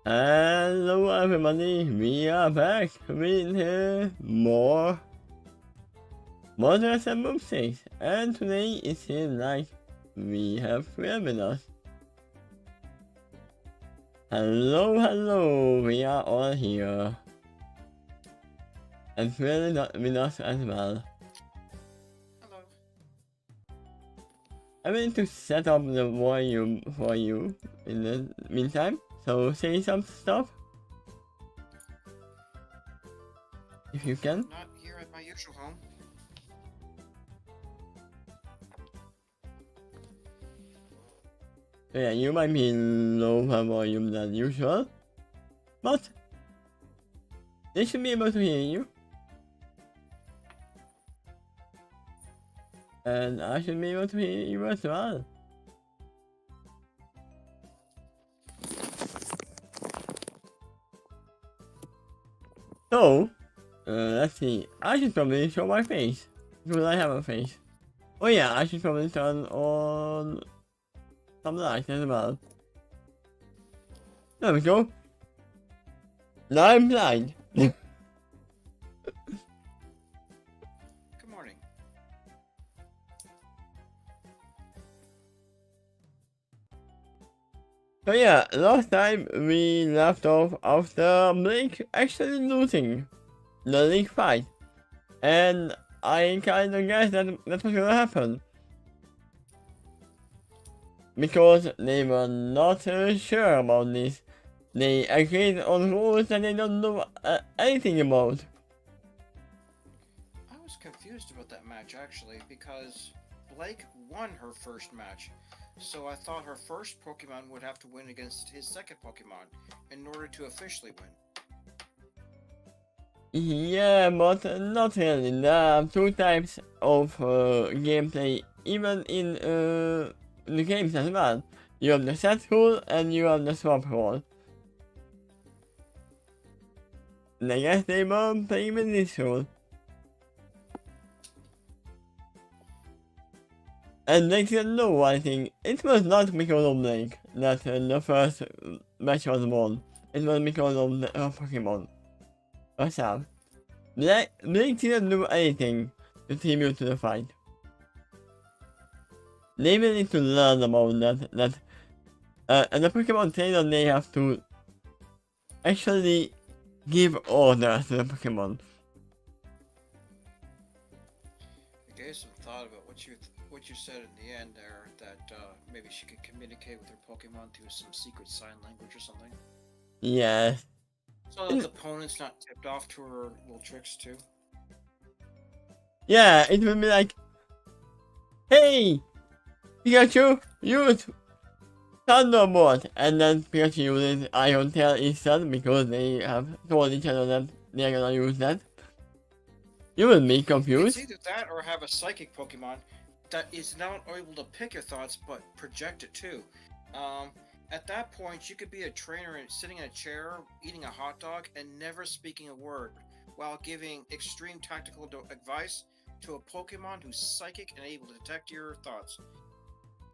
Hello everybody, we are back with more Boldores and Boomsticks, and today it seems like we have RWBY with us. Hello, we are all here. And really not with us as well. Hello. I'm going to set up the volume for you in the meantime, so say some stuff. If you can. Not here at my usual home. Yeah, you might be lower volume than usual, but they should be able to hear you. And I should be able to hear you as well. So, let's see. I should probably show my face. Because I have a face. Oh yeah, I should probably turn on some lights as well. There we go. Now I'm blind. Good morning. So yeah, last time we left off after Blake actually losing the league fight. And I kinda guessed that was gonna happen. Because they were not sure about this. They agreed on rules that they don't know anything about. I was confused about that match actually because Blake won her first match. So I thought her first Pokemon would have to win against his second Pokemon in order to officially win. Yeah, but not really. There are two types of gameplay, even in the games as well. You have the set rule and you have the swap rule. And I guess they were playing with this rule. And Blake didn't know, I think. It was not because of Blake that the first match was won. It was because of the Pokemon. Herself. Blake didn't do anything to contribute to the fight. They will need to learn about that and the Pokemon trainer, they have to actually give orders to the Pokemon. I gave some thought about what you said in the end there, that maybe she could communicate with her Pokemon through some secret sign language or something. Yes. So that the opponent's not tipped off to her little tricks too. Yeah, it will be like, hey, Pikachu, use Thunderbolt, and then Pikachu uses Iron Tail instead because they have told each other that they're gonna use that. You will be confused. It's either that or have a psychic Pokemon that is not able to pick your thoughts but project it too. At that point, you could be a trainer and sitting in a chair, eating a hot dog, and never speaking a word, while giving extreme tactical advice to a Pokemon who's psychic and able to detect your thoughts.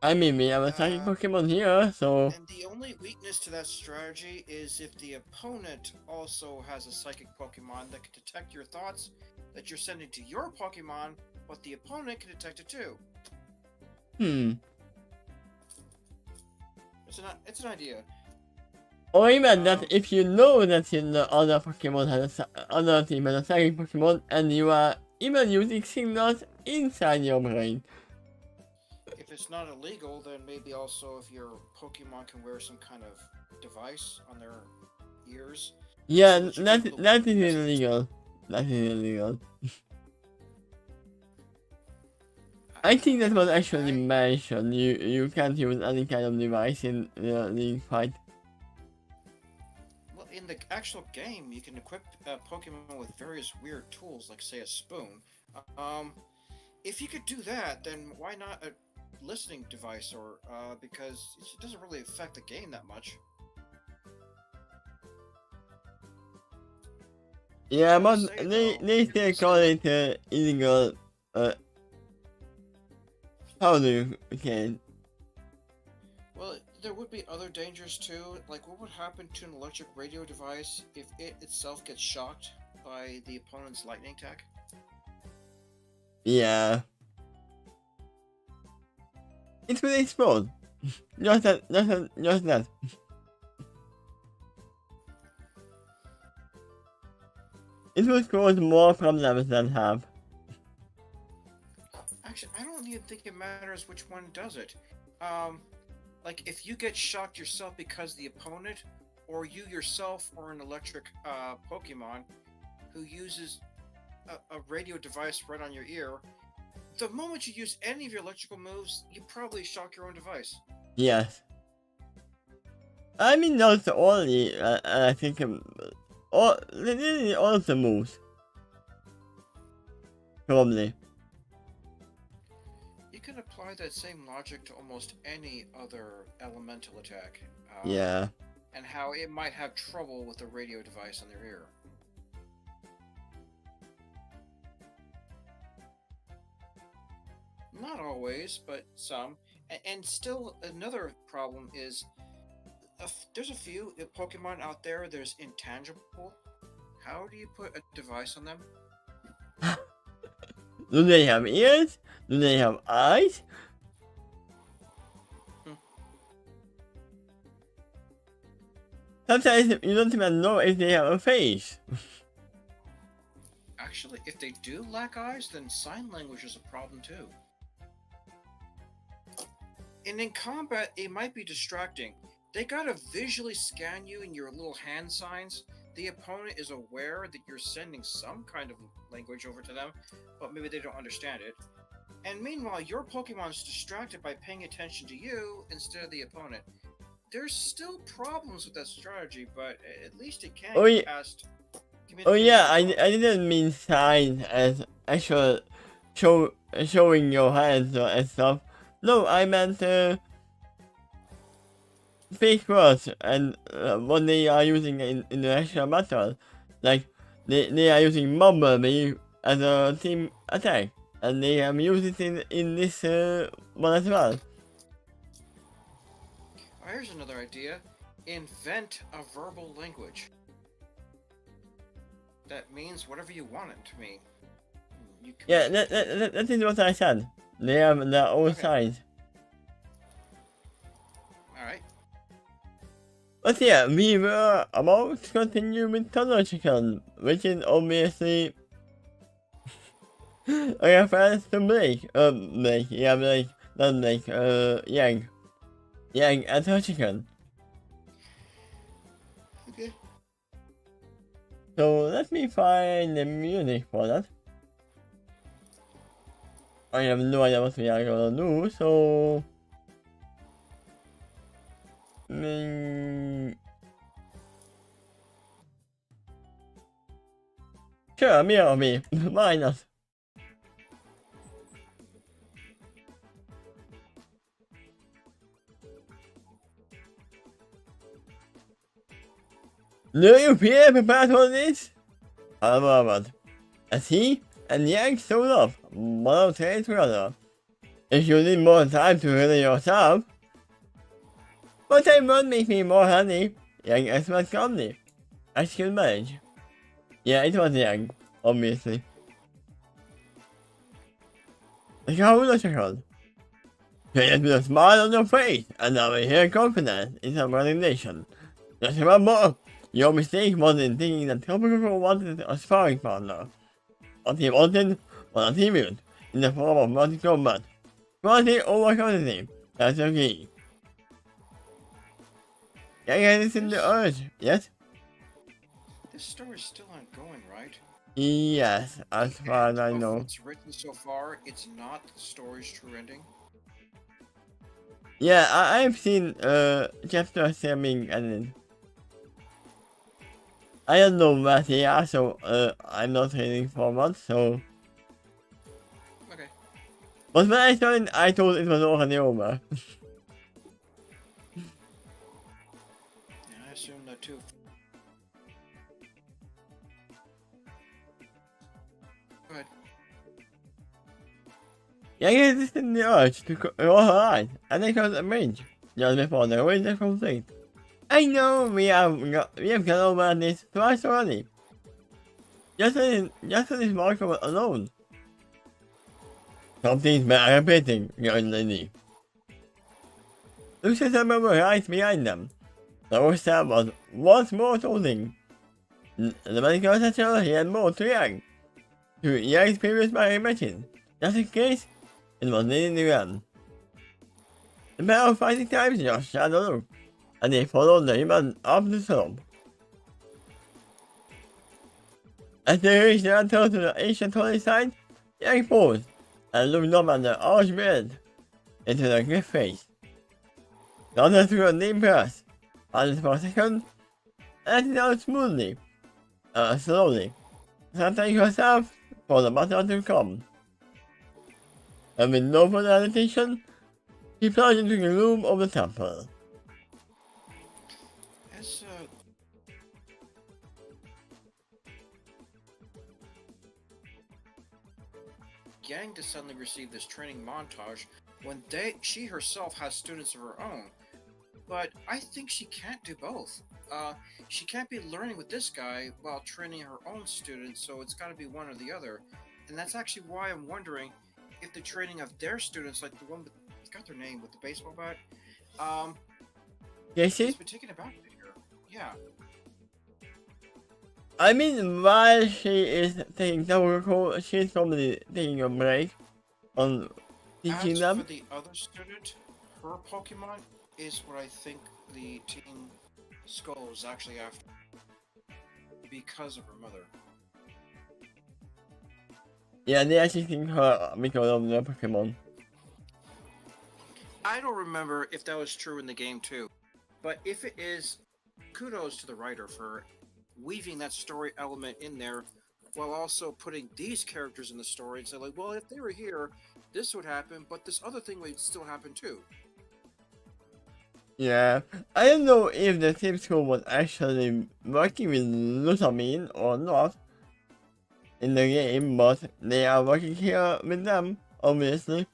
I mean, we have a psychic Pokemon here, so... And the only weakness to that strategy is if the opponent also has a psychic Pokemon that can detect your thoughts that you're sending to your Pokemon, but the opponent can detect it too. It's an idea. Or even that if you know that the other Pokemon has other team has a psychic Pokemon and you are even using signals inside your brain. If it's not illegal, then maybe also if your Pokemon can wear some kind of device on their ears. Yeah, that is illegal. That is illegal. I think that was actually mentioned. You can't use any kind of device in the league fight. Well, in the actual game, you can equip Pokemon with various weird tools, like say a spoon. If you could do that, then why not a listening device? Or because it doesn't really affect the game that much. Yeah, but they still call it illegal. How do you okay? Well, there would be other dangers too. Like, what would happen to an electric radio device if it itself gets shocked by the opponent's lightning attack? Yeah. It will explode. Just that. It will cause more problems than have. Actually, I don't even think it matters which one does it. Like if you get shocked yourself because the opponent, or you yourself, or an electric Pokemon who uses a radio device right on your ear, the moment you use any of your electrical moves, you probably shock your own device. Yes. I mean, not only, I think, literally all of the moves. Probably. You can apply that same logic to almost any other elemental attack. Yeah. And how it might have trouble with a radio device on their ear. Not always, but some. And still, another problem is there's a few Pokemon out there. There's intangible. How do you put a device on them? Do they have ears? Do they have eyes? Sometimes you don't even know if they have a face. Actually, if they do lack eyes, then sign language is a problem too. And in combat, it might be distracting. They gotta visually scan you in your little hand signs. The opponent is aware that you're sending some kind of language over to them, but maybe they don't understand it. And meanwhile, your Pokemon's distracted by paying attention to you instead of the opponent. There's still problems with that strategy, but at least it can get past. Oh yeah, I didn't mean signs as actual showing your hands and stuff. No, I meant fake words and what they are using in the actual battle. Like they are using Bumblebee as a team attack, and they have used it in this one as well. Here's another idea. Invent a verbal language. That means whatever you want it to mean. Yeah, that is what I said. They have their own size. Alright. But yeah, we were about to continue mythological, which is obviously a reference to Blake. Yang. Yang and her chicken. Okay. So let me find the music for that. I have no idea what we are gonna do, so... Sure, me. Why not? Do you feel prepared for this? However, as he and Yang stood up, one of them together. If you need more time to heal yourself, but it won't make me more honey. Yang expressed calmly. I should manage. Yeah, it was Yang, obviously. Like how logical. Create with a smile on your face, and I will hear confidence in some resignation. Just remember, your mistake was in thinking that Tropical wanted a sparring partner. What he wanted was a teammate in the form of multi-combat. Quality over quantity, that's the key. Yang is in the urge, yes? This story's still ongoing, right? Yes, as far as I know. It's written so far, it's not the story's true ending. Yeah, I've seen chapters being ended. I don't know what they are, so I'm not reading forward, so... Okay. But when I saw it, I thought it was already over. Yeah, I assume that too. Go ahead. Yeah, this is in the urge to roll her eyes, and they can't arrange. just before the winter conflict. I know we have gone over this twice already. Just in this market alone. Something's been repeating, young lady. Looks as if we were right behind them. The worst was once more holding. The medical assessor he had more to react to Yang's previous mention. Just in case, it was needing to run. The pair of fighting times just shadowed look, and they followed the human up the slope. As they reached the entrance to the ancient holy site, Yang paused and looked up at the archbishop into the cliff face. The other threw a deep breath, paused for a second, and let it out smoothly, slowly, centering herself for the battle to come. And with no further hesitation, he plunged into the gloom of the temple. As Yang to suddenly receive this training montage when she herself has students of her own. But I think she can't do both. She can't be learning with this guy while training her own students, so it's got to be one or the other. And that's actually why I'm wondering if the training of their students, like the one with, it's got their name with the baseball bat, Yes, has been taken aback here. Yeah. I mean, while she is taking the call, she's probably taking a break on teaching As them. for the other student, her Pokemon is what I think the Team Skull is actually after. Because of her mother. Yeah, they actually think her because of the Pokemon. I don't remember if that was true in the game too. But if it is, kudos to the writer for weaving that story element in there while also putting these characters in the story and say like, well, if they were here, this would happen, but this other thing would still happen too. Yeah, I don't know if the team school was actually working with Lusamine or not in the game, but they are working here with them, obviously.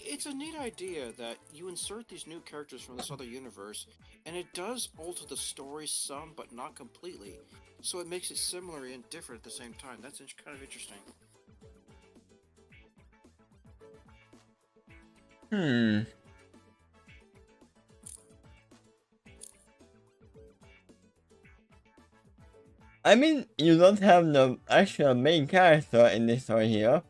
It's a neat idea that you insert these new characters from this other universe, and it does alter the story some, but not completely. So it makes it similar and different at the same time. That's kind of interesting. I mean, you don't have the actual main character in this story here.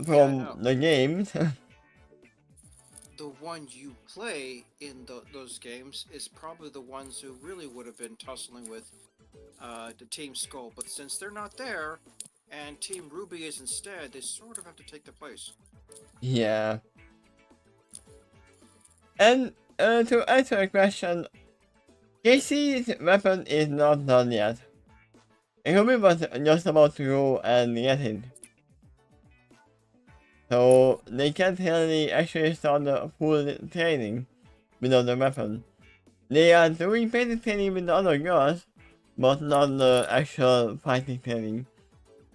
From the games. The one you play in those games is probably the ones who really would have been tussling with the Team Skull, but since they're not there, and Team RWBY is instead, they sort of have to take their place. Yeah. And to answer the question, Takeshy's weapon is not done yet. RWBY was just about to go and get it. So they can't really actually start the full training without the weapon. They are doing basic training with the other girls, but not the actual fighting training,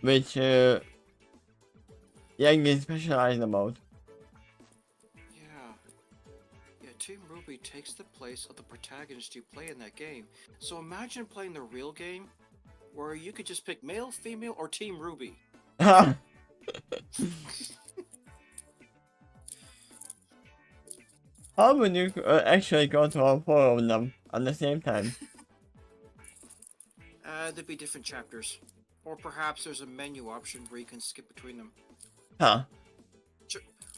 which Yang is specialized about. Yeah, Team RWBY takes the place of the protagonist you play in that game. So imagine playing the real game, where you could just pick male, female, or Team RWBY. How would you actually go to all four of them at the same time? There'd be different chapters. Or perhaps there's a menu option where you can skip between them. Huh.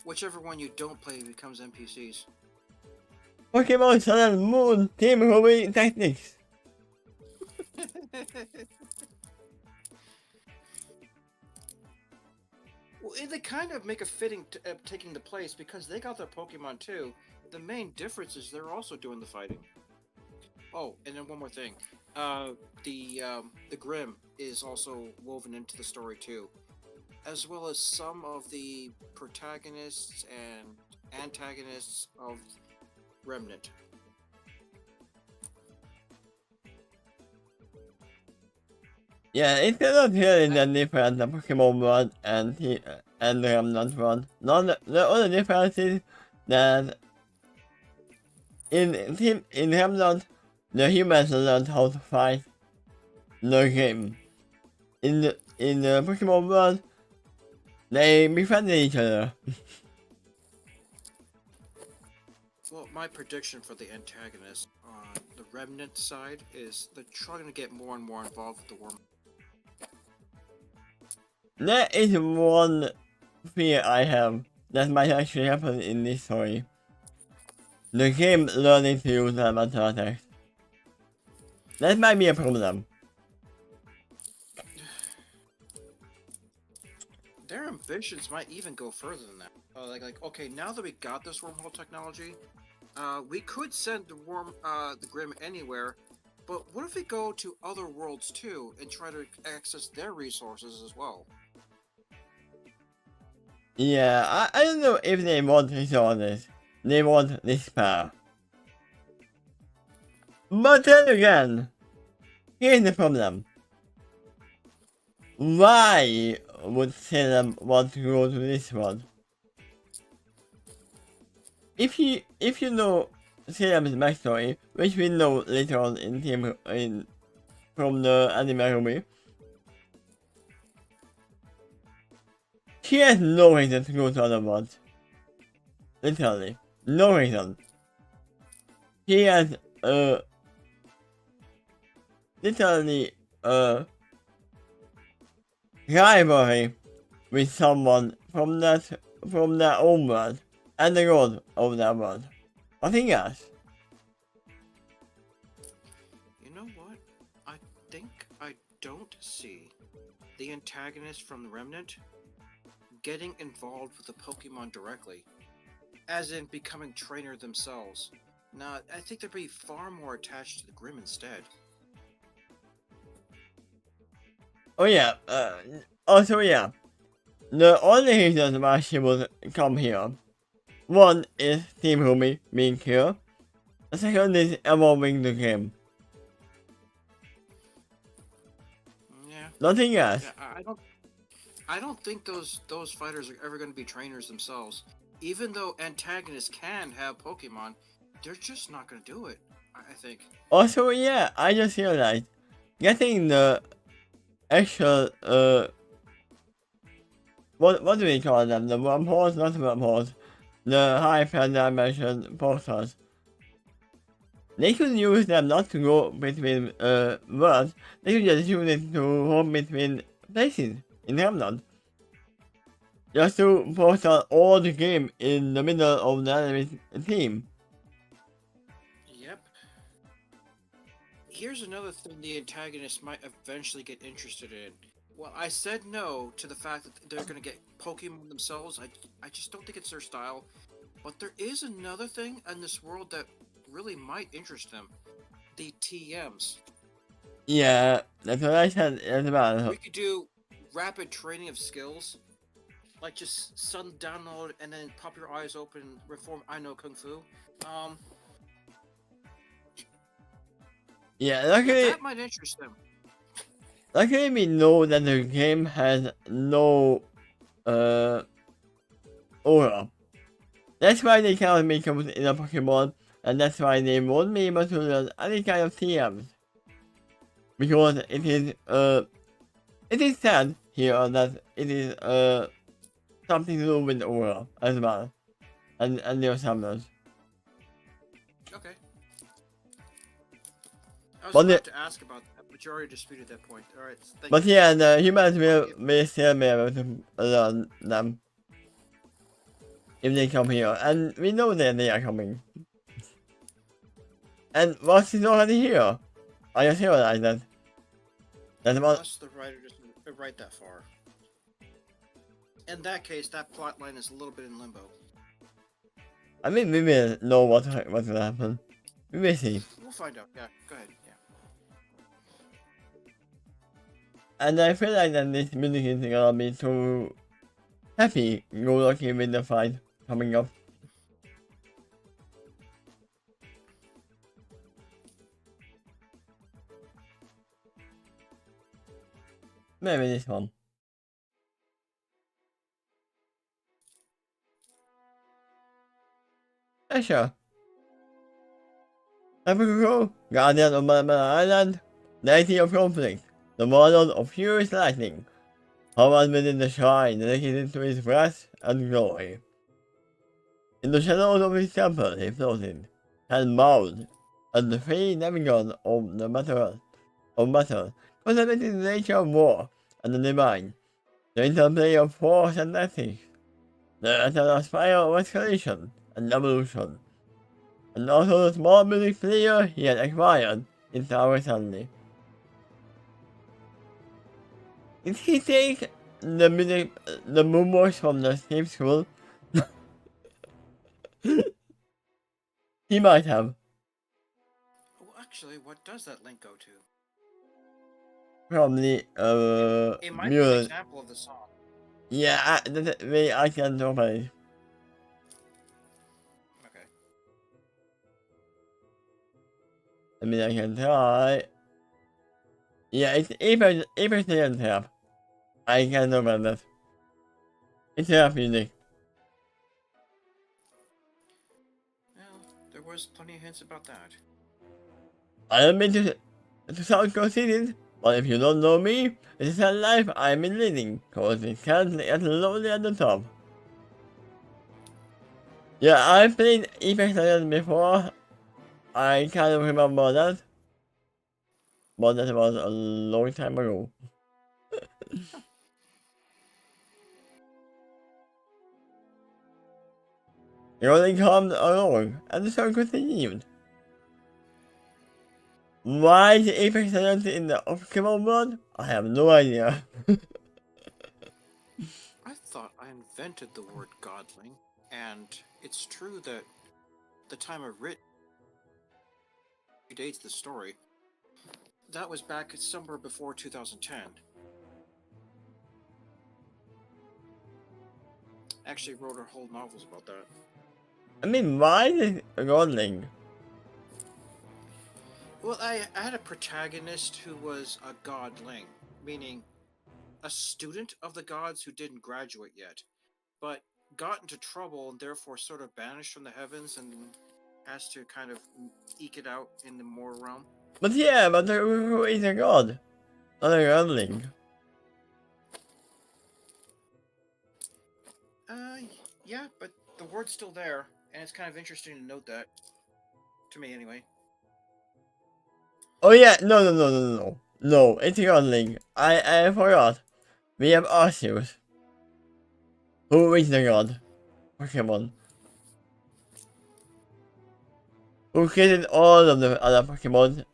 Whichever one you don't play becomes NPCs. Pokemon Sun and Moon Team RWBY Tactics. Well, they kind of make a fitting taking the place because they got their Pokemon too. The main difference is they're also doing the fighting. Oh, and then one more thing. The Grim is also woven into the story too, as well as some of the protagonists and antagonists of Remnant. Yeah, it's not really that different, the Pokemon world and the Remnant world. The only difference is that in Hamlet, the humans learned how to fight the game. In the Pokemon world, they befriended each other. Well, my prediction for the antagonist on the Remnant side is they're trying to get more and more involved with the worm. There is one fear I have that might actually happen in this story. The game learning to use elemental attacks. That might be a problem. Their ambitions might even go further than that. Okay, now that we got this wormhole technology, we could send the Grim anywhere, but what if we go to other worlds too and try to access their resources as well? Yeah, I don't know if they want resources. They want this power. But then again, here's the problem. Why would Salem want to go to this world? If you know Salem's backstory, which we know later on from the anime RWBY, she has no reason to go to other worlds. Literally, no reason. He has literally rivalry with someone from their own world and the god of that world. Nothing else. You know what? I think I don't see the antagonist from the Remnant getting involved with the Pokemon directly, as in becoming trainer themselves. Nah, I think they'd be far more attached to the Grim instead. Oh yeah, also yeah. The only reason why she would come here, one is Team Rumi being here, the second is evolving the game. Yeah. Nothing else. Yeah, I don't think those fighters are ever going to be trainers themselves. Even though antagonists can have Pokemon, they're just not going to do it. I think. Also yeah, I just realized getting the actual what do we call them? The wormholes, not wormholes. The hyper dimension portals. They could use them not to go between worlds, they could just use it to hop between places in Hamlet. Just to portal all the game in the middle of the enemy team. Yep. Here's another thing the antagonist might eventually get interested in. Well, I said no to the fact that they're going to get Pokemon themselves. I just don't think it's their style. But there is another thing in this world that really might interest them. The TMs. Yeah, that's what I said about We could do rapid training of skills. Like just sudden download and then pop your eyes open, reform I know Kung Fu. Yeah, luckily, that might interest them. luckily we know that the game has no aura. That's why they cannot make them in a Pokemon, and that's why they won't be able to learn any kind of TMs. Because it is said here that it is something to do with aura as well, and their summons. Okay. I was But about to ask about that, but you already disputed that point. Alright, thank but you. yeah, the humans will still be able to learn them if they come here, and we know that they are coming. And Ross is already here. I just realized that. That's about. Unless the writer doesn't write that far. In that case, that plot line is a little bit in limbo. I mean, we will know what will happen. We will see. We'll find out. Yeah, go ahead. Yeah. And I feel like that this music is gonna be too happy go lucky with the fight coming up. Maybe this one. Yeah, sure. Typical Guardian of Manama Island, deity of conflict, the model of furious lightning, hovered within the shrine dedicated to his wrath and glory. In the shadows of his temple he floated, hand bowed, and the free demigod of battle, contemplating the nature of war and the divine, the interplay of force and ethics, the eternal spiral of escalation and evolution, and also the small music player he had acquired in Tower Stanley. Did he take the boombox from the same school? He might have. Well, actually, what does that link go to? Probably, It might be an music. example of the song. Yeah, that's the way I can open it. Okay. I mean, I can try. Yeah, it's 8% tap. I can open that. It's tap music. Well, there was plenty of hints about that. I don't mean to sound conceited, but if you don't know me, this is a life I'm in leading, cause it can't get lonely at the top. Yeah, I played Apex Legends before. I kind of remember that, but that was a long time ago. The rolling calmed along, and the song continued. Why is Apex Legends in the Pokemon world? I have no idea. I thought I invented the word godling, and it's true that the time of writ predates the story. That was back somewhere before 2010. Actually wrote her whole novels about that. I mean, why is it rolling? Well, I had a protagonist who was a godling, meaning a student of the gods who didn't graduate yet, but got into trouble and therefore sort of banished from the heavens and has to kind of eke it out in the mortal realm. But yeah, but who is a god? Not a godling. Yeah, but the word's still there, and it's kind of interesting to note that. To me, anyway. Oh yeah, no. No, it's a godling. I forgot. We have Arceus. Who is the god? Pokemon. Who created all of the other Pokemon,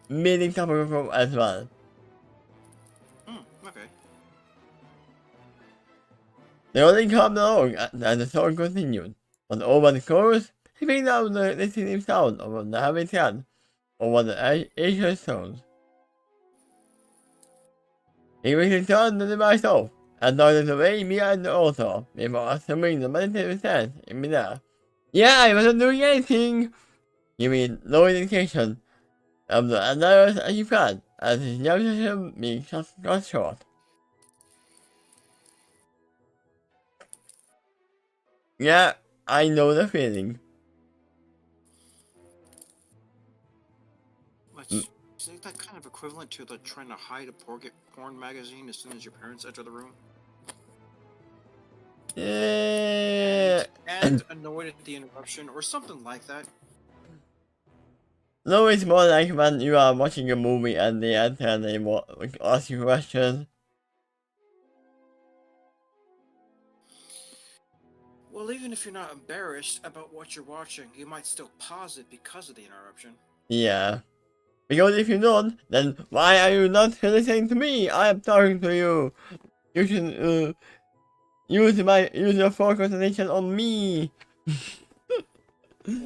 meaning Tapu as well. Okay. They only calmed along and the song continued, but over the chorus, he picked out the listening sound of the habitat over the ancient stones. He quickly turned the device off and darted away behind the altar before assuming the meditative stance in midair. Yeah, I wasn't doing anything! Giving no indication of the endeavors as he planned, as his jam session being cut short. Yeah, I know the feeling. Isn't that kind of equivalent to the trying to hide a porn magazine as soon as your parents enter the room? Yeah. And annoyed at the interruption, or something like that. No, it's more like when you are watching a movie and they enter and they ask you questions. Well, even if you're not embarrassed about what you're watching, you might still pause it because of the interruption. Yeah. Because if you don't, then why are you not listening to me? I am talking to you. You should use your focus and attention on me.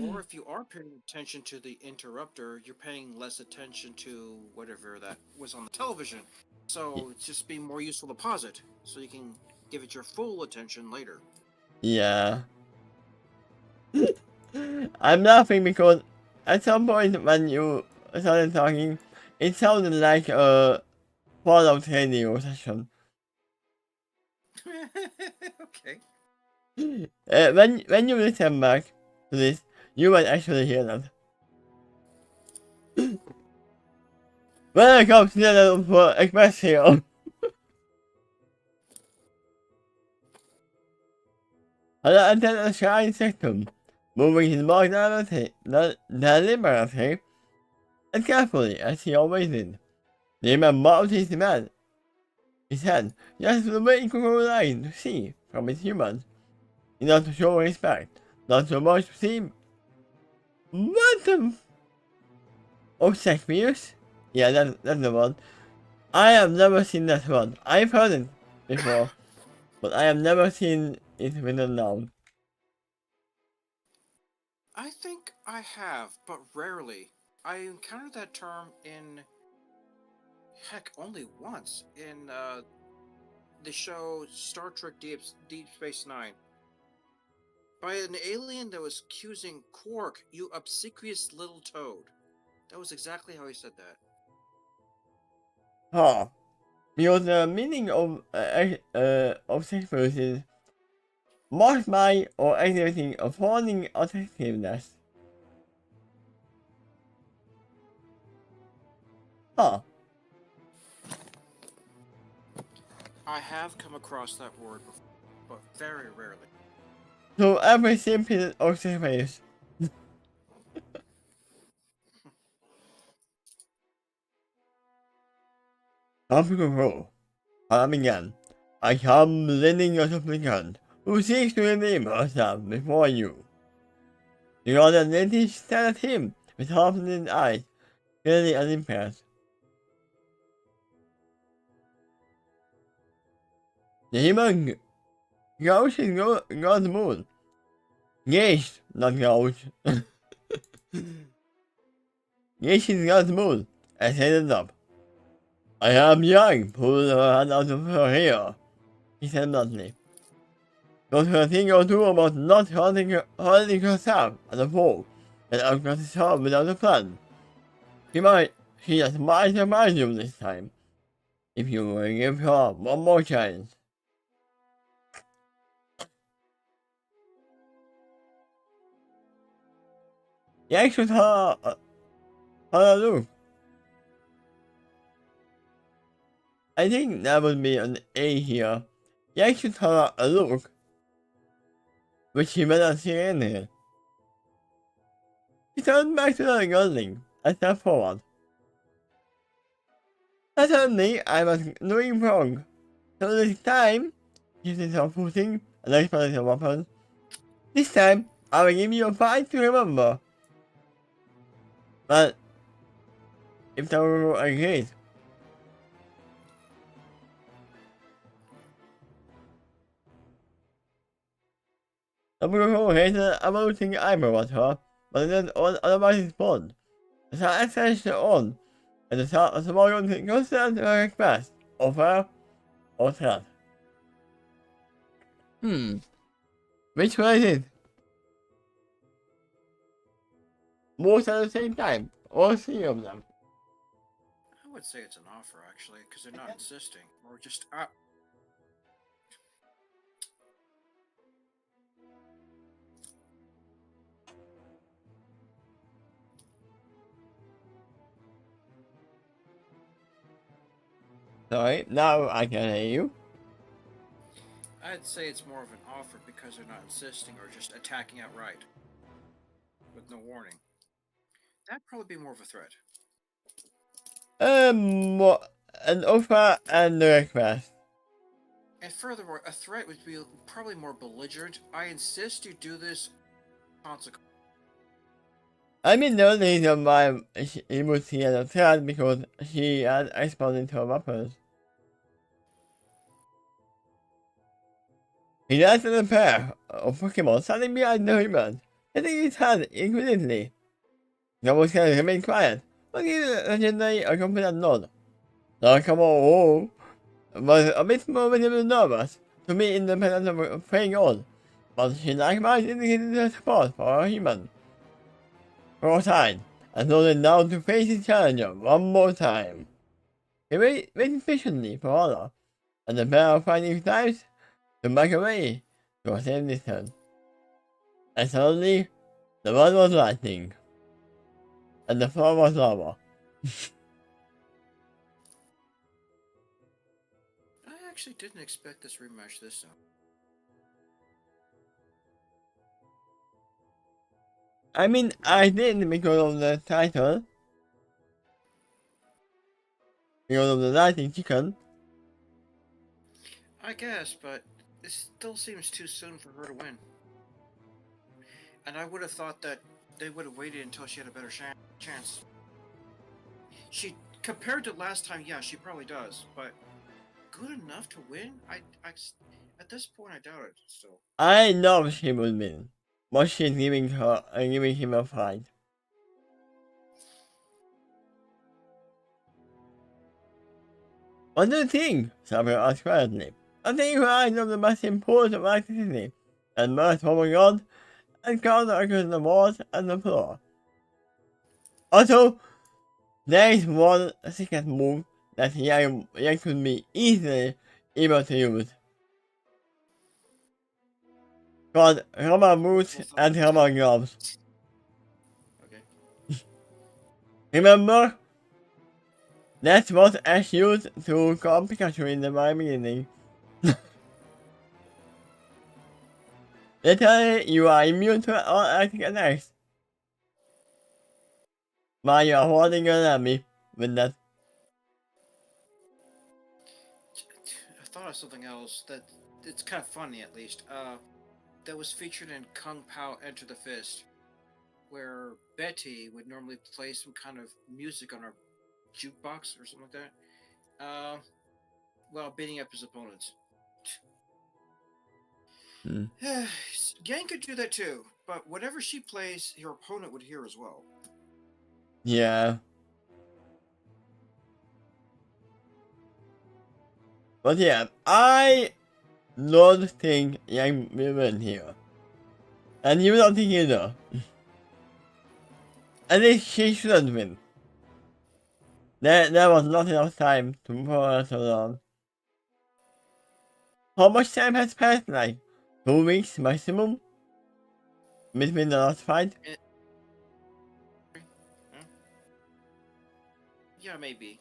Or if you are paying attention to the interrupter, you're paying less attention to whatever that was on the television. So it's just being more useful to pause it, so you can give it your full attention later. Yeah. I'm laughing because at some point when you started talking, it sounded like a Fallout radio session. Okay. When you listen back to this, you might actually hear that. Welcome to the little express here. هلا أنت الأشعاعي سكتم. Moving his mark deliberately and carefully as he always did. The man bowed his head, just the way line to see from his humans. Not to show respect, not so much to see. What the? Oh, Shakespeare's? Yeah, that's the one. I have never seen that one. I've heard it before, but I have never seen it written down. I think I have, but rarely. I encountered that term in, heck, only once in the show Star Trek Deep Space Nine. By an alien that was accusing Quark, you obsequious little toad. That was exactly how he said that. Huh. Because the meaning of Shakespeare's is marked by or exhibiting a fawning attractiveness. Huh. I have come across that word before, but very rarely. So every simple of Shakespeare's. Topical role. Again. I come leading a supplicant who seeks to redeem herself before you. The other lady stared at him with half-lit eyes, clearly unimpressed. The human gouges God's moon. Gazed, not gouge. Gazed God's moon and headed up. I am young, pulled her hand out of her hair, he said bluntly. Not her thing or two about not holding herself at the pole, and outgot his arm without a plan. She just might surprise you this time, if you will give her one more chance. Yank should her look. I think that would be an A here. Yank should her a look, which he may not see in here. He turned back to the girling and stepped forward. Suddenly, I was doing wrong. So this time, using some footing and exploring weapons. This time, I will give you a fight to remember. But if the rule agrees. The rule hated a mounting eyebrow at her, but then otherwise respond. The sound extended on, and the sound of the small considered her request, offer, or threat. Which one is it? Both at the same time, all three of them. I would say it's an offer, actually, because they're not insisting, or just Sorry, now I can hear you. I'd say it's more of an offer because they're not insisting or just attacking outright with no warning. That'd probably be more of a threat. An offer and a request. And furthermore, a threat would be probably more belligerent. I insist you do this. Consequence. I mean, the only reason why he would see as a threat because she had responded to her weapons. He landed a pair of Pokemon standing behind the human, hitting his hand inquisitively. The voice can remain quiet, but he legendary a confident nod. The Pokemon was a bit more nervous to be independent of playing on, but she likewise indicated her support for her human. For a time, and slowed down to face his challenger one more time. He waited patiently for honor, and the pair of fighting types to back away to a safe distance. And suddenly, the world was lightning, and the floor was lava. actually didn't expect this rematch this time. I mean, I did because of the title. Because of the lightning chicken. I guess, but it still seems too soon for her to win. And I would have thought that they would have waited until she had a better chance. She, compared to last time, yeah, she probably does, but good enough to win? At this point, I doubt it. Still, I know she would win. But she's giving him a fight. What do you think? Samuel asked quietly. I think her eyes of the most important activity, and most oh my god, and counter across the walls and the floor. Also, there is one secret move that Yang could be easily able to use. Called rubber boots and rubber gloves. okay. Remember? That's what Ash used to calm Pikachu in the very beginning. Literally, you are immune to all acting attacks. While you are holding your enemy with that. I thought of something else that it's kind of funny, at least. That was featured in Kung Pao Enter the Fist, where Betty would normally play some kind of music on her jukebox or something like that, while beating up his opponents. Hmm. Yang could do that too, but whatever she plays, her opponent would hear as well. Yeah. But yeah, I don't think Yang will win here. And you don't think either. At least she shouldn't win. There was not enough time to for her to learn. How much time has passed? Like 2 weeks maximum? Between the last fight? Yeah, maybe.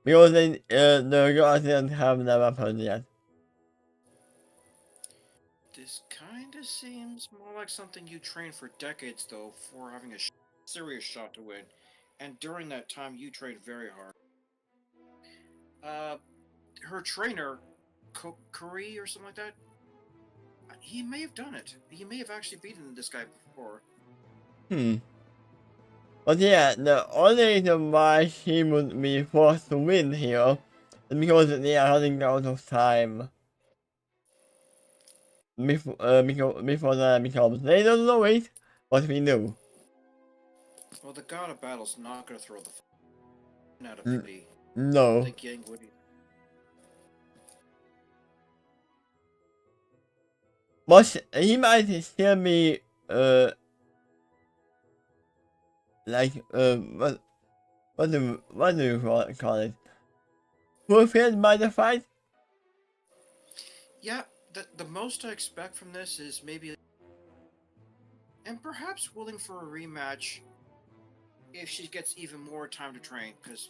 Because the girls didn't have their weapons yet. This kind of seems more like something you trained for decades, though, for having a serious shot to win. And during that time, you trained very hard. Uh, Her trainer, Kokuri or something like that, he may have done it. He may have actually beaten this guy before. But yeah, the only reason why she would be forced to win here is because they are running out of time. Before that becomes. They don't know it, but we do. Well, the God of Battle's not going to throw the out of N- pity. I don't no. think Yang would either. But he might still be, like, what do you call it? Fulfilled by the fight? Yeah, the most I expect from this is maybe, and perhaps willing for a rematch if she gets even more time to train. Because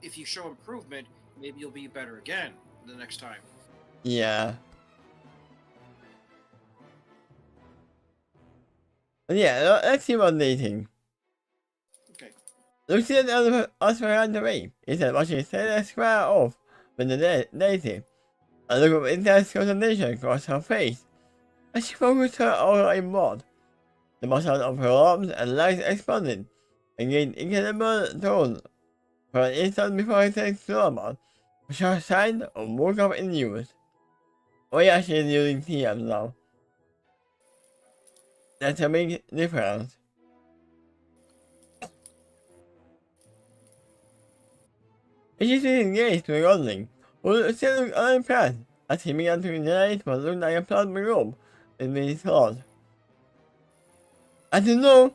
if you show improvement, maybe you'll be better again the next time. Yeah. But yeah, let's see what they think. Okay. Lucy and us around the way. He said watching Sarah square off with the daisy. A look of intense concentration crossed her face as she focused her aura inward. The muscles of her arms and legs expanded and gained incredible tone for an instant before it takes normal, which are a sign of workup in use. Oh yeah, she is using TM now. That's a big difference. She is engaged with Rodling, who still looked unimpressed as he began to generate what looked like a plasma robe with his thoughts. I don't know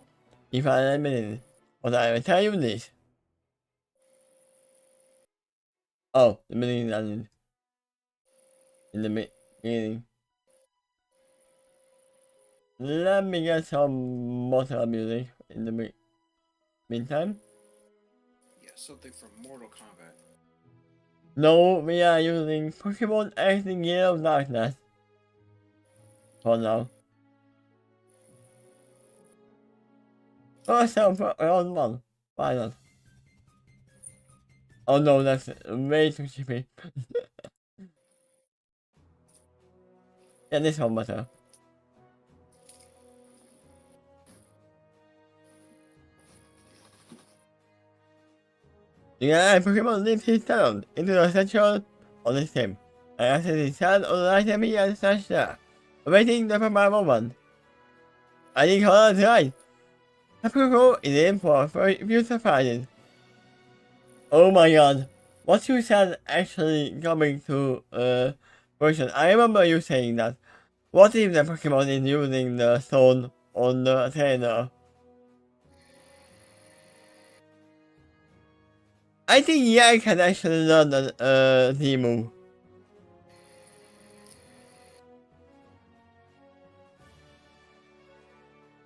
if I admitted it, but I will tell you this. Oh, the beginning ended. In the beginning. Let me get some motor music in the meantime. Yeah, something from Mortal Kombat. No, we are using Pokemon X and Yellow Darkness. For now. Oh, so for round 1. Why not? Oh no, that's way too cheapy. Yeah, this one better. Yeah, Pokemon leaves his talent into the section on the team. And access his hand on the item he has stashed there, awaiting the proper moment. I think all right. Approval is in for a few surprises. Oh my god. What you said actually coming to version. I remember you saying that. What if the Pokemon is using the stone on the trainer? I think I can actually learn the move.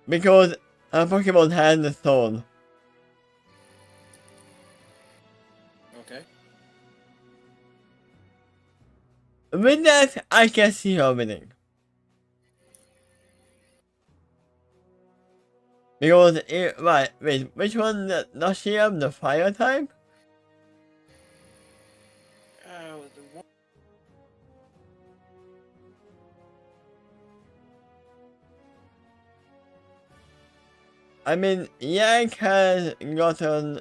Because Pokemon has the stone. Okay. With that, I can see her winning. Because wait, which one does she have the fire type? The one. I mean, Yank has gotten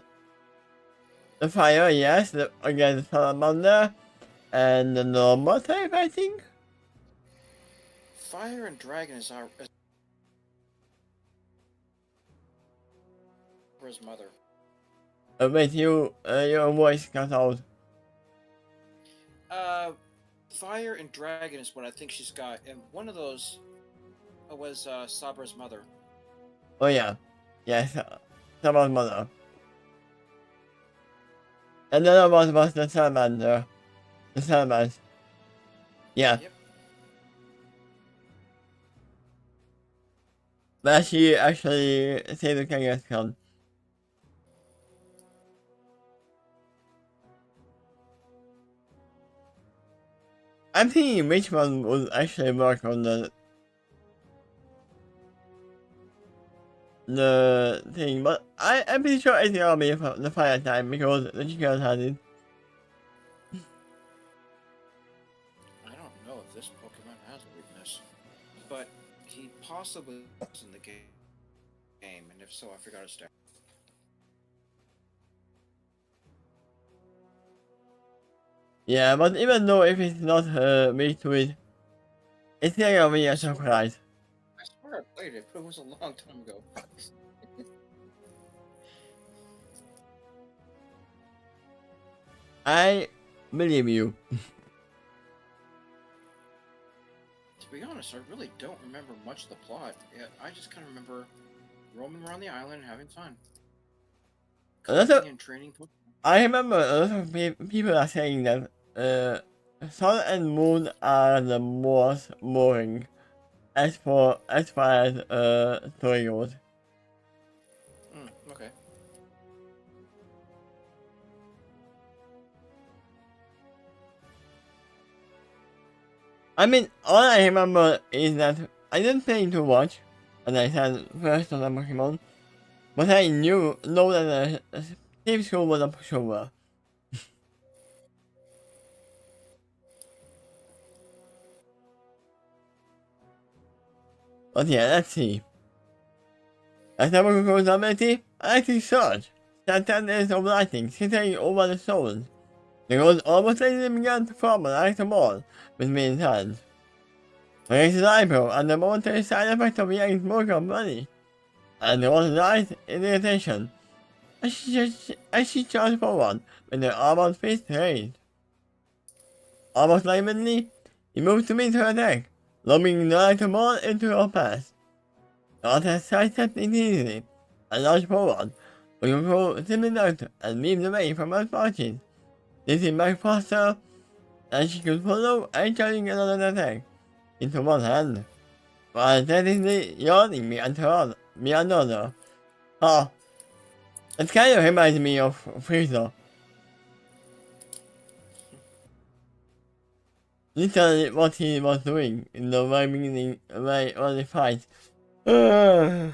the fire, yes, against Salamander, and the normal type, I think. Fire and Dragon is his mother. Wait, your voice cut out. Fire and Dragon is what I think she's got, and one of those was Sabra's mother. Oh yeah, yes, Salamander mother. And the other one was the Salamander. The Salamander. Yeah. Yep. But she actually saved the Kangaskhan. I'm thinking which one would actually work on the thing, but I'm pretty sure it's gonna be the fire type because the chicken has it. I don't know if this Pokemon has a weakness, but he possibly was in the game, and if so, I forgot his stat. Yeah, but even though if it's not weak to it, it's still gonna be a surprise. I swear I played it, but it was a long time ago. I believe you. To be honest, I really don't remember much of the plot. I just kind of remember roaming around the island and having fun. Collecting and training Pokemon. I remember a lot of people are saying that Sun and Moon are the most boring as far as story goes. Okay. I mean, all I remember is that I didn't play too much, and I said first on the Pokemon, but I know that the Team School was a pushover. But yeah, let's see. As the Pokemon's ability, Electric Surge. That 10 is of lightning, sitting over the stones. The gold almost ready began to form an electric ball between his hands. Raised his eyebrow and the momentary side effect of Yang's smoke of money. And rolled his eyes in irritation. As she charged forward with her armored fist raised. Almost naively, he moved to meet her attack, lobbing the electric ball into her path. The other sidestepped it easily and lunged forward, but the crow simply ducked and weaved away from her punches. This is back faster than she could follow and charging another attack into one hand, while technically yawning me another. Ah, that kind of reminds me of Frieza. literally what he was doing in the very beginning, very early fight. The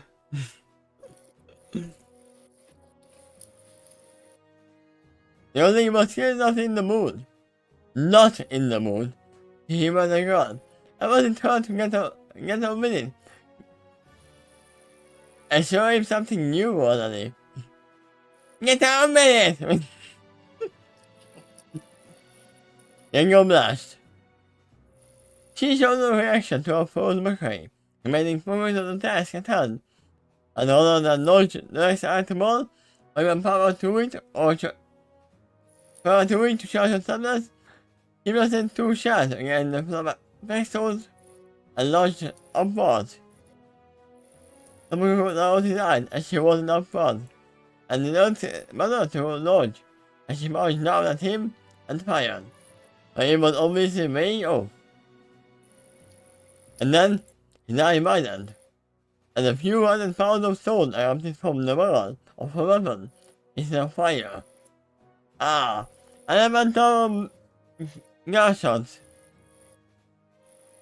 only was still not in the mood. Not in the mood. He was a god. I wasn't trying to get a minute. I show him something new already. Get a minute! Then go blast. She showed no reaction to her foe's mockery, remaining focused on the task at hand. And although the noise at the ball, I went power to it to shout at Sanders, he wasn't too shy against the vessels and launched upwards. The moon rolled his eyes as she wasn't upwards, and the mother to launch as she marched down at him and fired. But it was obviously way off. And then his eye widened, and a few hundred pounds of stone erupted from the barrel of her weapon into fire. Ah, elemental gunshots.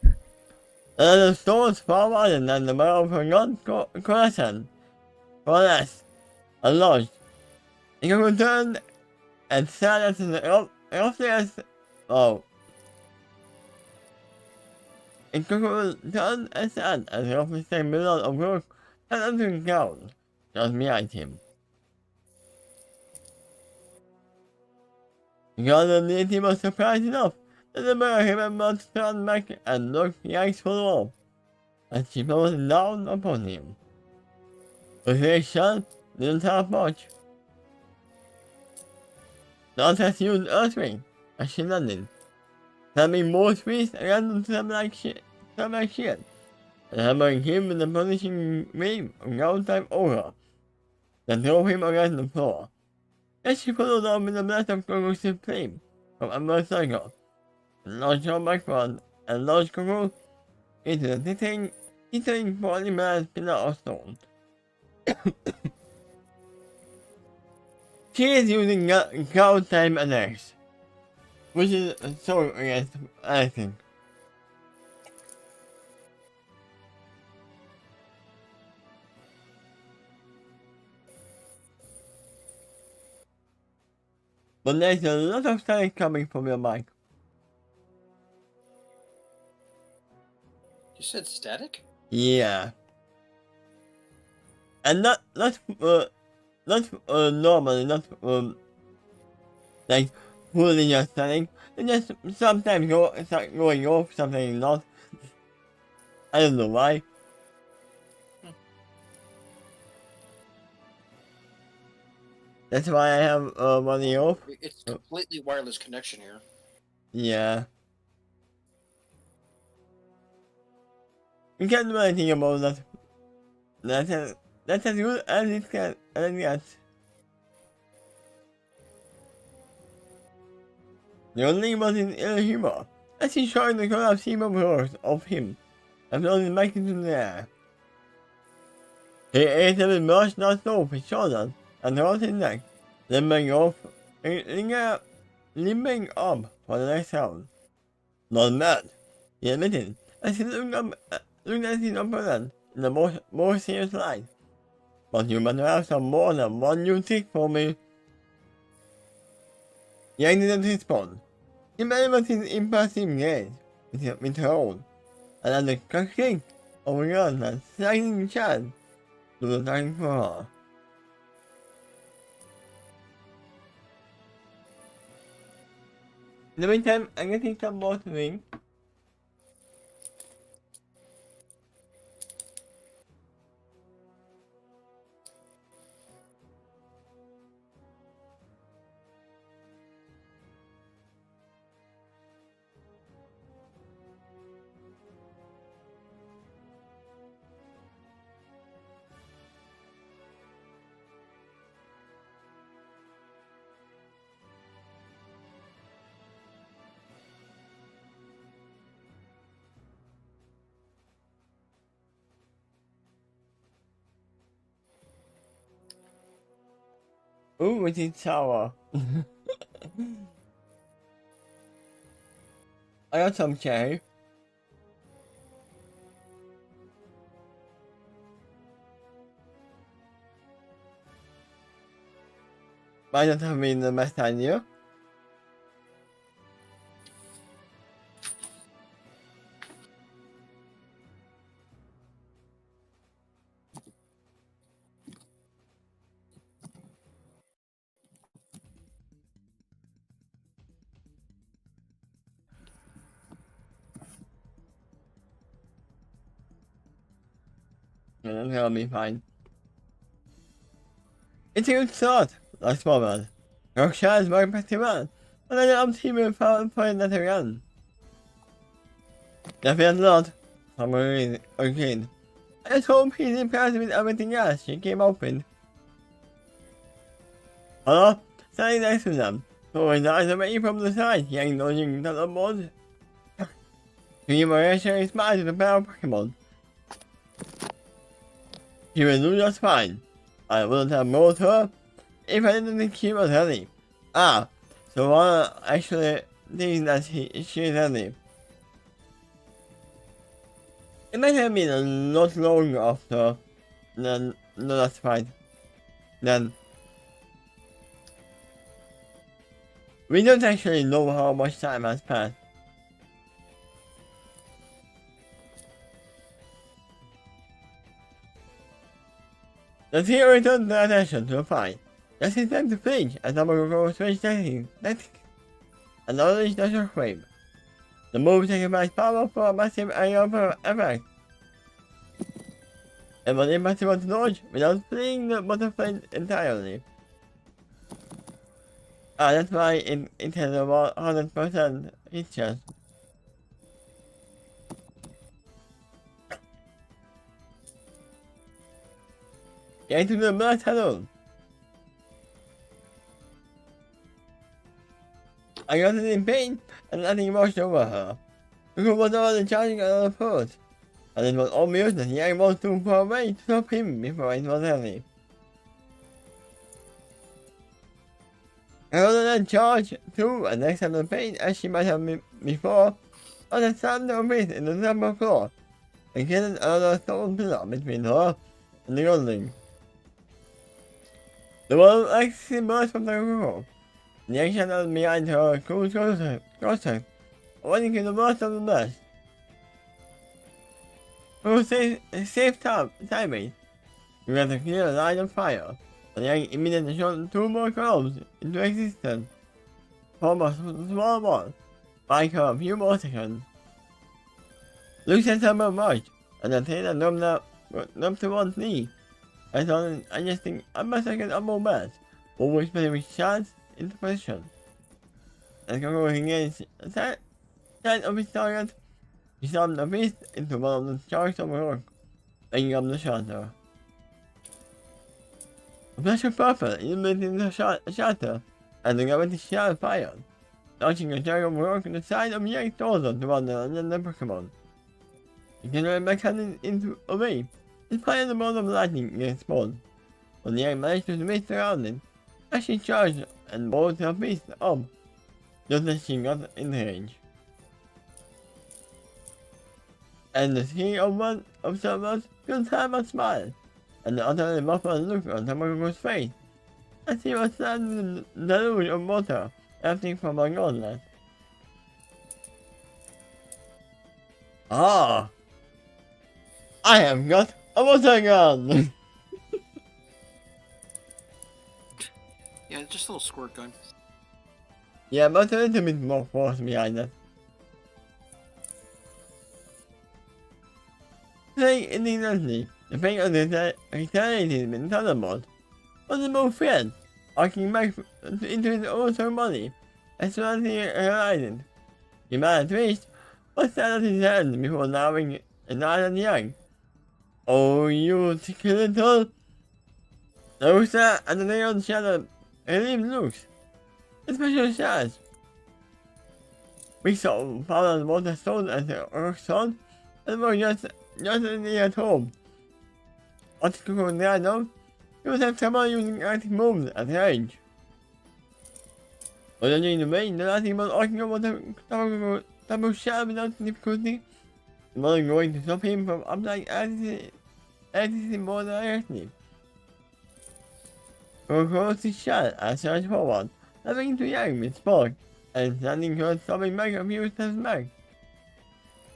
And the stones far wider than the barrel of her gun collection. For less, unlodged. He returned and stared at the upstairs. Oh. It could turn and stand as the officer below of work sat on the ground, just behind him. The guard deity was surprised enough that the bear remembered to turn back and look the eyes full of, as she floated down upon him. The reaction didn't have much. Not as used Earthring as she landed, slamming both feet against the black shield, and hammering him with the punishing wave of ground-type aura that drove him against the floor. As she followed up with a blast of corrosive flame from Amber's circle, and launched her backward and launched Coco into the tittering poorly balanced pillar of stone. She is using ground-type attacks, which is so against anything. But there's a lot of static coming from your mic. You said static? Yeah. And not normally, not like fully just static. It just sometimes start going off, sometimes not. I don't know why. That's why I have money off. It's completely wireless connection here. Yeah. You can't do anything about that. That's as good as it gets. The only was in ill humor, as he showed the collapse of him and floated back into the air. He ate a bit much not off his shoulders and around his neck, limbing up for the next round. Not bad, he admitted, as he looked at his opponent in a more serious light. But you must have some more than one new trick for me. Yang didn't respond. He met his impassive gaze with her own, and at the crackling of a gun and sliding chance to the time for her. In the meantime, I'm getting some more to drink. Ooh, it's in tower. I got some cherry. Might not have been the best idea. Yeah, that'll be fine. It's a good start, last moment. Yorkshire is very pretty well, and then I'm teaming for that again. That feels not. I'm really again. I just hope he's impressed with everything else she came up with. Hello? Standing next to them. So his eyes away from the side, he acknowledging that the board. He was sharing smile to the pair of Pokemon. She will do just fine. I wouldn't have moved her if I didn't think she was healthy. Ah, so I actually think that she is healthy. It might have been a lot longer after. Then, no, that's fine. Then, we don't actually know how much time has passed. The team returned their attention to the fight. Just in time to flinch as Amagogo switched tactics and unleashed the shockwave. The move taken by power for a massive aerial effect. It was impossible to dodge without fleeing the butterfly entirely. Ah, that's why it has about 100% hit chance. Get to the blood tunnel. I got it in pain and nothing washed over her. Because was already charging another foot. And it was obvious that Yang was too far away to stop him before it was early. Rather than charge through and accept the pain as she might have before, I slammed her wrist in the temple floor and created another stone pillar between her and the godling. The world actually burst from the room. The action held behind her cool crosshair, avoiding the worst of the best. For safe timing, we got a clear line of fire, but Yang immediately shot 2 more columns into existence. From a small one, buying her a few more seconds. Luke said something much, and the tailor numbed to one's knee. I just think I must take an upper bat, or which specific chance into position. And go against the side of his target. He slammed the fist into one of the sharks of the rock, bringing up the shutter. A flash of purple illuminated the shutter, and the gravity shield fired, launching a shark of rock in the side of Yank's torso to one of the Pokemon. He can back into a wave. It fired the bolt of lightning against Spawn, but the Yang managed to twist around it as she charged and brought her fist up, just as she got in range. And the three of one observers could have a smile, and the utterly muffled look on Tamago's face, as he was standing in the deluge of water, acting from a gauntlet. Ah! I have got a water gun! Yeah, just a little squirt gun. Yeah, but a little bit more force behind it. Saying indignantly, the fate of the retaliated with Thunderbolt was the move friend, arcing back into his own body as soon as he realized. He made a twist, but started his hand before narrowing an eye at Yang. Oh, you skeletal! No, sir, and the neon shadow relieved looks. A special charge. We saw followed water stone as a rock stone, and were just at home. What could I know? He would have trouble using active moves at range. But in the rain, the lightning was arcing over the double shot without difficulty. Not going to stop him from applying anything more directly. Across the shot as surge forward, having to young with spark, and standing towards stopping back a few steps back.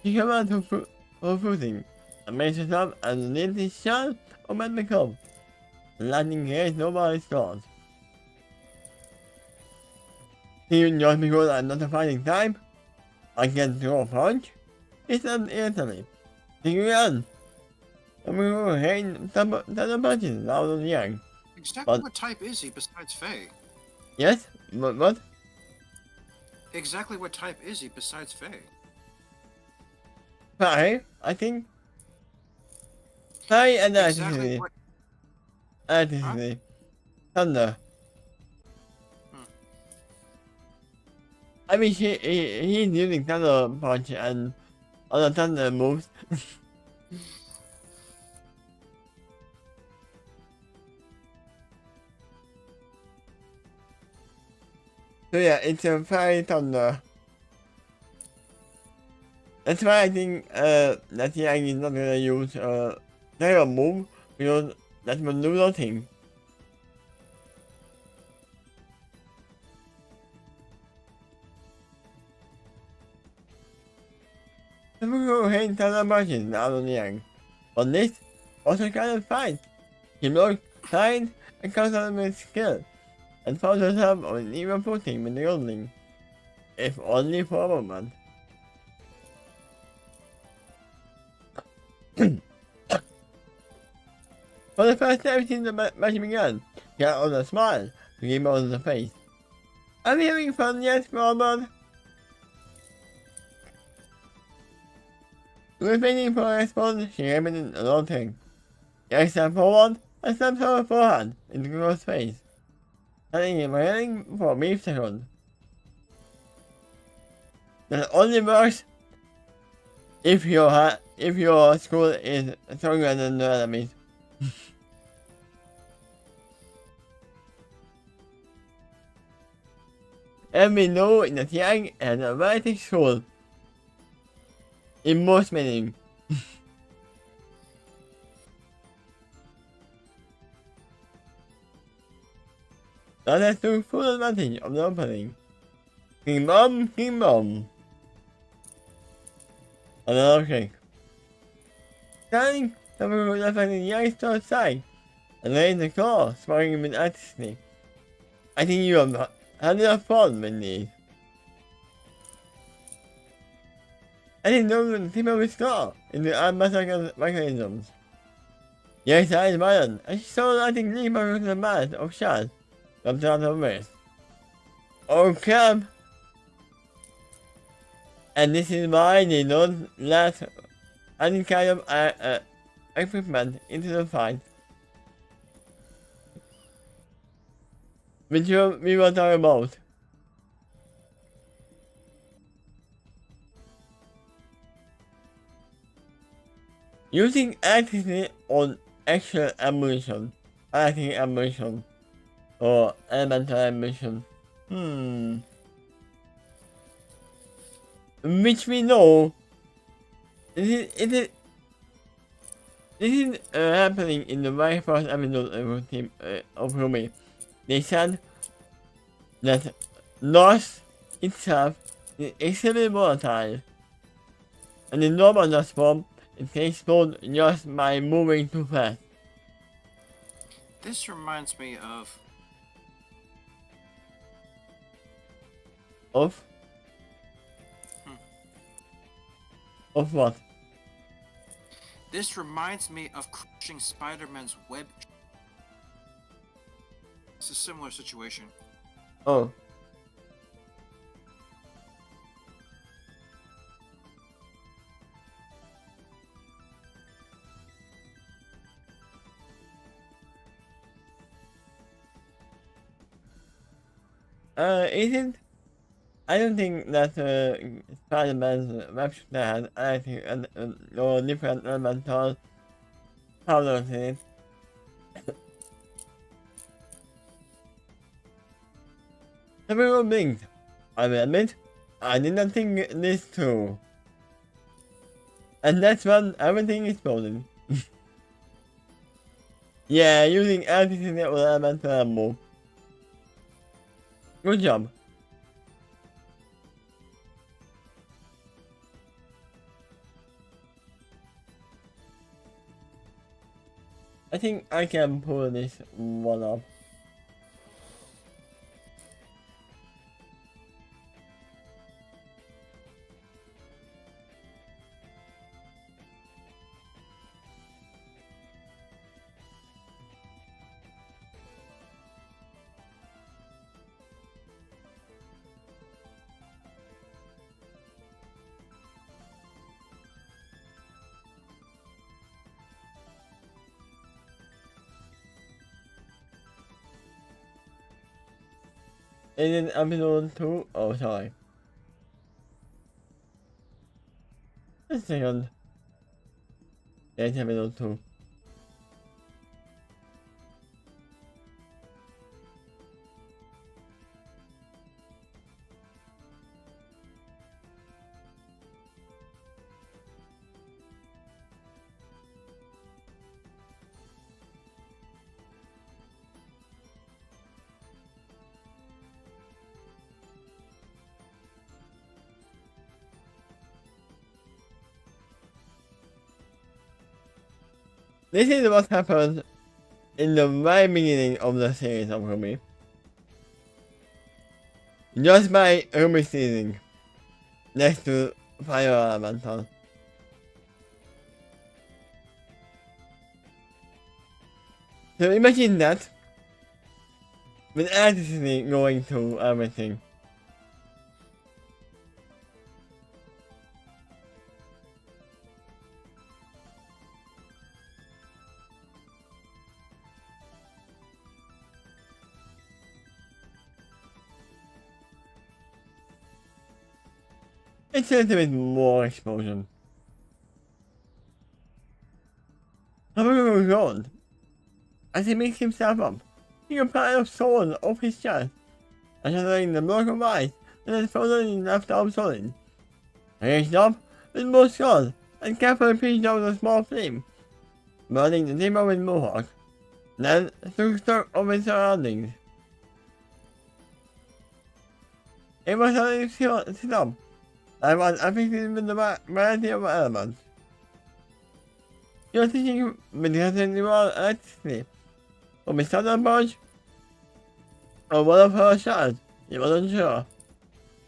He came out for footing, and measures up and leads his shot open the cup. Landing here is nobody's fault. Even just because I'm not a fighting type, I can throw a punch. It's an instantly. Take it on. And we will hang the punches loud and young. Exactly what type is he besides Faye? Yes? What? Exactly what type is he besides Faye? Fire, I think. Fire and Exactly what... electricity. Thunder. I mean, he's using thunder punch and other thunder moves. So yeah, it's a fire thunder. That's why I think that Yang is not gonna use their move because that will do nothing. So we go ahead and tell the margin now on Yang. On this, also kind of fine. He looks fine and comes out with skill, and found herself on an even footing with the youngling. If only for a moment. For the first time since the match began, he had on a smile to give on the face. I'm having fun, yes, Robert. Waiting for a response, she gave it a long thing. He stepped forward and slapped her forehand into the girl's face, standing in my hearing for a brief second. That only works if your school is stronger than the enemies. And we know that Yang has a very school in most meaning. That has took full advantage of the opening. King bomb, king bomb. Another kick. Standing, someone was definitely Yang to outside, and laying the claw, sparring him with ecstasy. I think you have had enough fun with these. I didn't know the tip of his claw in the arm mechanisms. Yes, I is violent, and she saw lighting gleam across the mass of shots from the other waist. Oh, come! And this is why they don't let any kind of equipment into the fight. Which we will talk about. Using electricity on actual ammunition, electric ammunition, or elemental ammunition. Which we know, this is happening in the very first episode of RWBY. They said that loss itself is extremely volatile, and in normal dust form, it can explode just by moving too fast. This reminds me of... Of what? This reminds me of crushing Spider-Man's web. It's a similar situation. Oh. Isn't... I don't think that Spider-Man's web shooter has anything or different elemental powers in it. Several things, I will admit, I did not think this through. And that's when everything exploded. Yeah, using everything that will elemental ammo. Good job. I think I can pull this one off. In episode 2, oh sorry. A second. Yeah, it's episode 2. This is what happened in the very beginning of the series of RWBY. Just by RWBY season next to Fire Elemental. So imagine that with electricity going through everything. It's a little bit more explosion. However, gone. As he makes himself up, he can pile of sword off his chest, and shattering the block of ice that is frozen in left arm solid. He reached up with more scars and carefully pieced out a small flame, burning the tip of his mohawk, then took stock of his surroundings. It was suddenly stop, and was affected with the variety of elements. You're thinking because of the electricity, from his southern punch, or one of her shots, he wasn't sure.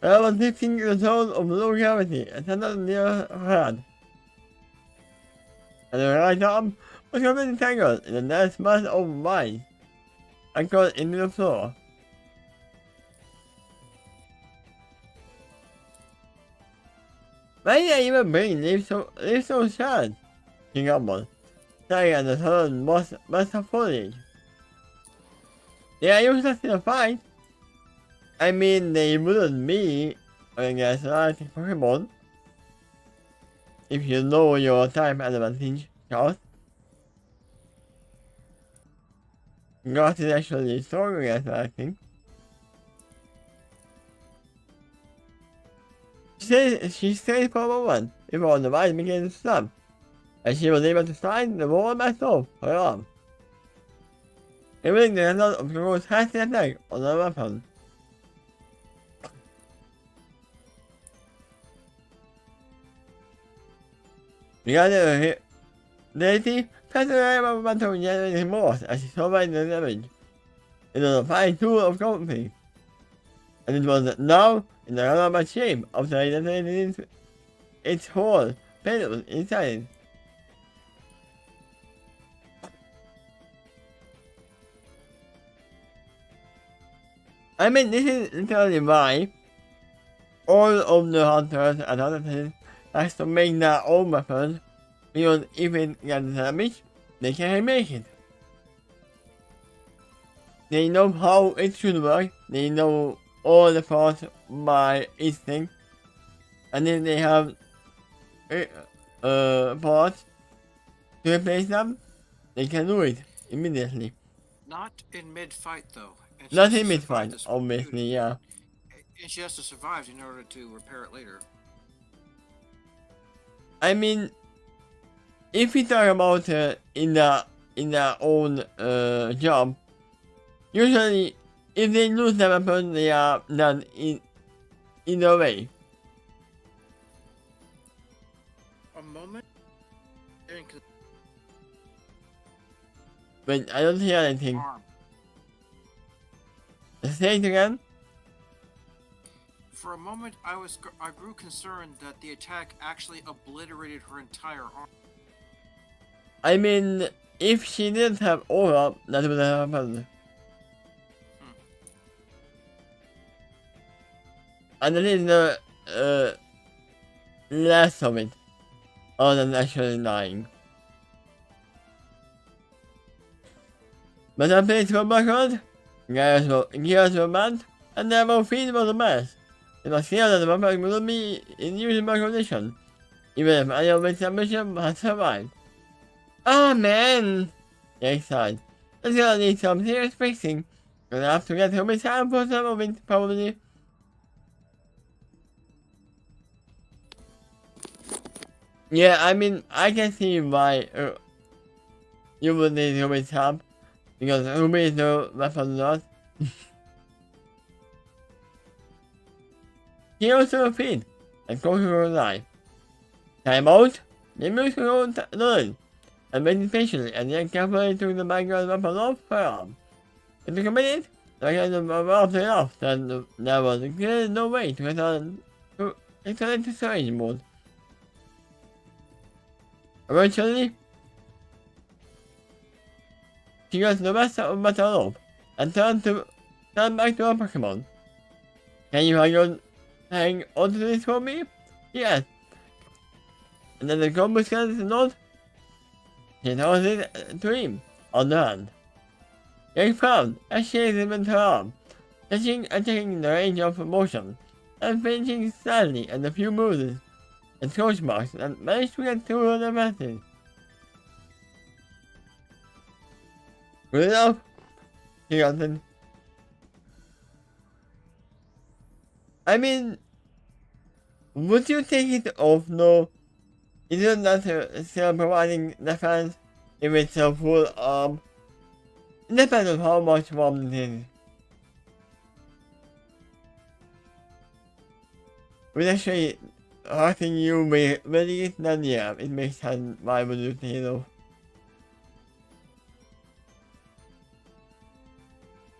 But I was lifting the zone of low gravity and centered near her head. And her right arm was completely tangled in a dense mass of vines and caught into the floor. Why did I even bring leave so sad? She grumbled, staring at the sudden mass of foliage. They are useless in a fight. I mean, they wouldn't be against like Pokemon. If you know your type advantage, Charles. Grass is actually stronger against lightning. She stayed for a moment before the vine began to snap, and she was able to slide the wall back off her arm. Revealing the result of Gro's hasty attack on the weapon. Regarding the deity, pressed the area of battle to generate remorse as she survived the damage. It was a fine tool of coping, and it was now in the roundabout shape of the identity its whole pedal inside it. I mean, this is literally why all of the hunters and assassins has to make their own weapons, because if it gets damaged, they can't make it. They know how it should work, they know all the parts by instinct, and if they have parts to replace them, they can do it immediately. Not in mid-fight though. And Not since in you mid-fight, survived this obviously, feud, yeah. And she has to survive in order to repair it later. I mean, if we talk about in their own job, usually if they lose their weapon, they are done in a way. A moment. But I don't hear anything. Arm. Say it again. For a moment, I grew concerned that the attack actually obliterated her entire arm. I mean, if she didn't have aura, that would have happened. And that is the less of it, other than actually dying. But I played for background, gears were bad, and the morphine was a mess. It was clear that the weapon would be in usable condition, even if any of its ambition had survived. Oh man! They sighed. It's gonna need some serious fixing. Gonna have to get home in time for some of it, probably. Yeah, I mean, I can see why you would need Ruby's help, because Ruby is no weapon lot. He also repeat, and go to her life. Time out, the music will learn, and waiting patiently, and then carefully took the background weapon off her arm. It took a minute, like I was off, then there was clearly no way to return to storage mode. Eventually, she got the best of Battle Rope and turned back to her Pokemon. Can you hang on to this for me? Yes. And then the combo scans nod. She throws it to him on the hand. He frowned as she raised him into her arm, touching and checking the range of motion, and finishing sadly at a few moves and torch marks and managed to get through the message. Good enough, he answered. I mean, would you take it off though? Isn't that still providing defense if it's a full arm? It depends on how much warm it is. With actually hurting you really, then yeah, it makes sense why would you take it off.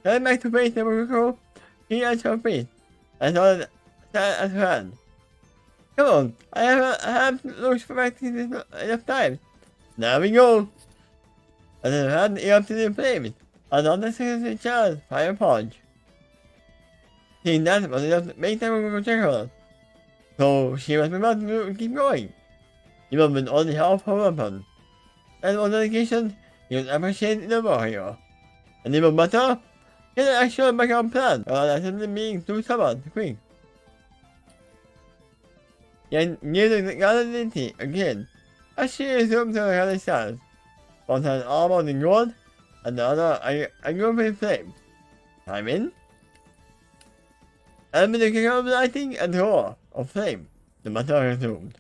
Turn back to face the miracle, he at her feet, and sat at her hand. Come on, I haven't looked for practice enough time. There we go. And her hand erupted in flames, and unnecessary chance fire punch. Seeing that was enough to make the miracle check her. So she was about to keep going, even with only half her weapon. That was dedication he was appreciated in a warrior. And even better, he had an actual backup plan rather than simply being too stubborn to quit. Yet using the identity again, as she resumed her other stance, one hand armored in gold, and the other a groping flame. Time in. And with the kick of lighting and roar of flame, the matter resumed.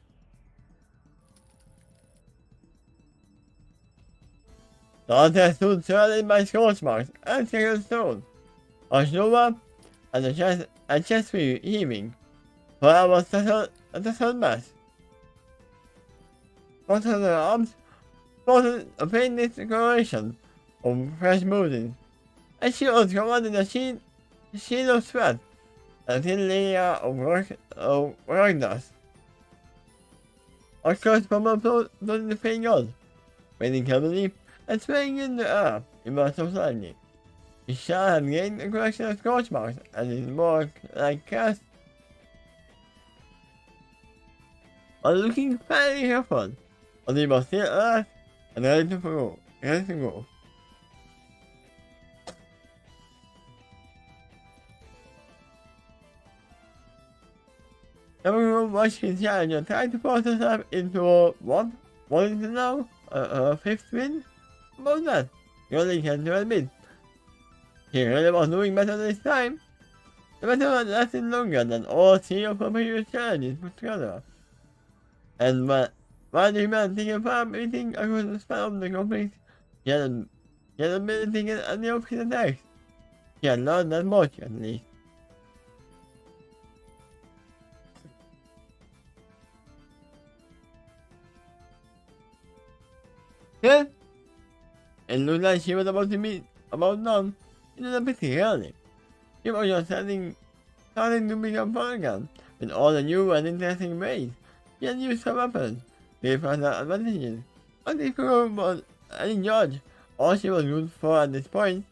The hunter stood surrounded by scorch marks and sacred stones, a shoulder and a chest heaving, for I was settled at the sun mass. Both of her arms sported a faintest decoration of fresh movement, and she was covered in a shield of sweat and a thin layer of rock dust. A curse from her floated the fingers, waiting heavily and swaying in the air, immersed so slightly. His shell had gained a collection of scorch marks, and his more like cast was looking fairly careful, but he was still alert and ready to go. Everyone watched his challenger trying to force herself into what is it now? A fifth win? About that, you only can to admit. He really was doing better this time. the battle lasted longer than all 3 of her previous challenges put together. And while the human taking part meeting across the span of the conflict, she had been taken at the opposite attacks. She had learned that much, at least. Yes? It looked like she was about to meet about none. It was a pity, really. She was just starting to become fun again, with all the new and interesting ways. She had used her weapons, gave her the advantages. But if her was any judge, all she was good for at this point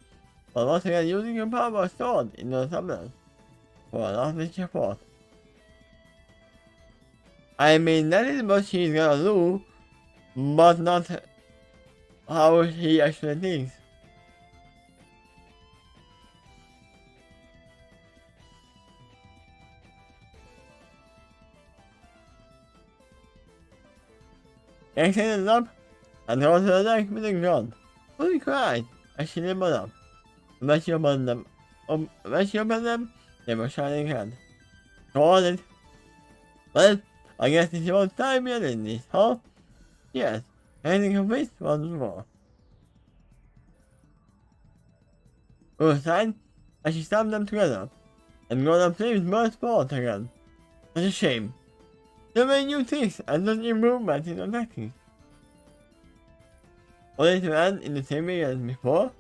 was once again using her power sword in the summons for a last support. I mean, that is what she's gonna do, but not how she actually thinks. Extended up and thrown to the deck with a gun. Holy cried as she limbered up. When she opened them, they were shining red. Called it. Well, I guess it's about time we ended this, huh? Yes, anything complete once more. Outside, as she stabbed them together, and golden flames burst forth again. Such a shame. So many new things and such improvements in attacking. Only to end in the same way as before.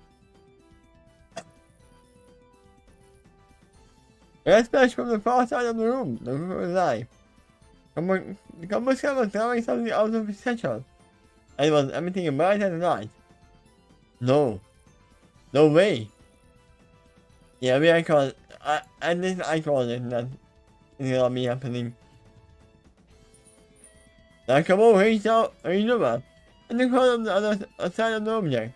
A splash from the far side of the room, the room was alive. The combustible was throwing something out of his satchel, and it was emitting bright as light. No. No way. Yeah, I call it, at least I call it that it's gonna be happening. Now come over, reach over, and the corner of the other side of the object.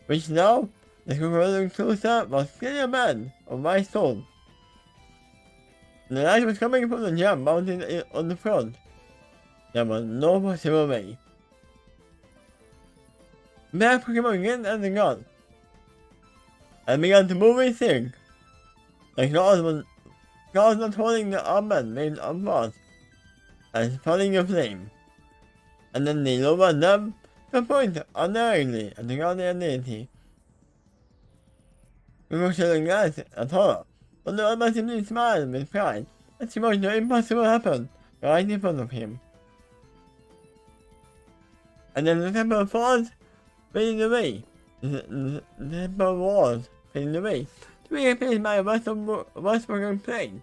Which now, the closer closer was clearly a man of white stone. The light was coming from the gem mounted on the front. There was no possible way. Back Pokemon again at the gun, and began to move his thing. The claws not holding the armband made upwards, and spouting a flame. And then they lowered them to point unerringly at the guardian deity. We were showing glass at horror, but the armband simply smiled with pride as he watched the impossible happen right in front of him. And then the temple falls fading away. The temple walls fading away, to be replaced by a west-spoken plain.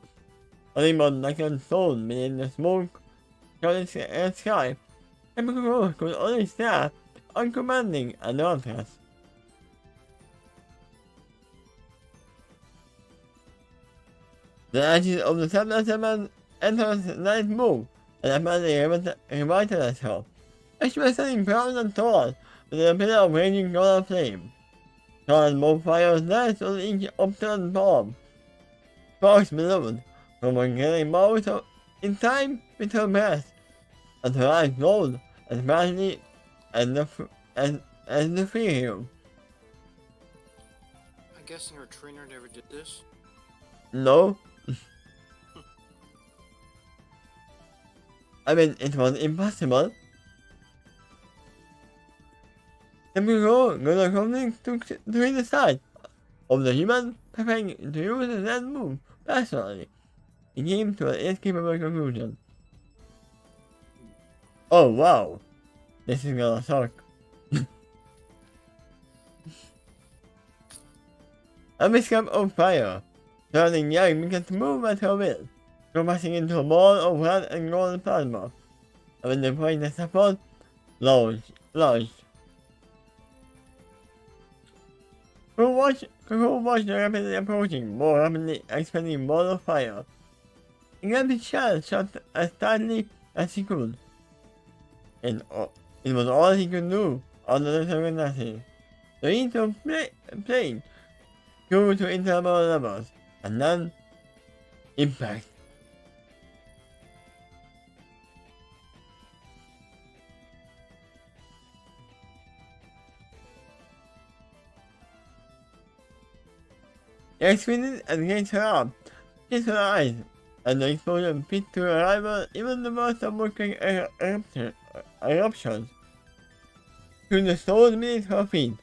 A limb like a soul beneath the smoke shrouded sky. And Pokemon could only stare, uncommanding and dauntless. The ashes of the 7 enters the ninth move, and apparently revitalized her. She was standing proud and tall, with a pillar of raging golden flame. Tall more fires danced on each upturned palm. Sparks beloved, from her getting more in time with her breath, and her eyes glowed as brightly as the free hero. I'm guessing her trainer never did this. No. I mean, it was impossible. The Pokemon got something to the side of the human, preparing to use the Zen move personally. He came to an inescapable conclusion. Oh wow, this is gonna suck. A miscap of fire, turning Yang began to move at her will, compressing into a ball of red and golden plasma, and when the point of support lodged. Who watched the rapidly approaching, more rapidly expanding ball of fire. He grabbed his shell shot as tightly as he could. And it was all he could do under the circumstances. The heat of plane grew to interminable levels, and then impact. He expanded and gained her arm, Ch39, and the explosion fit to a rival even the most working eruptions. To the soul beneath her feet.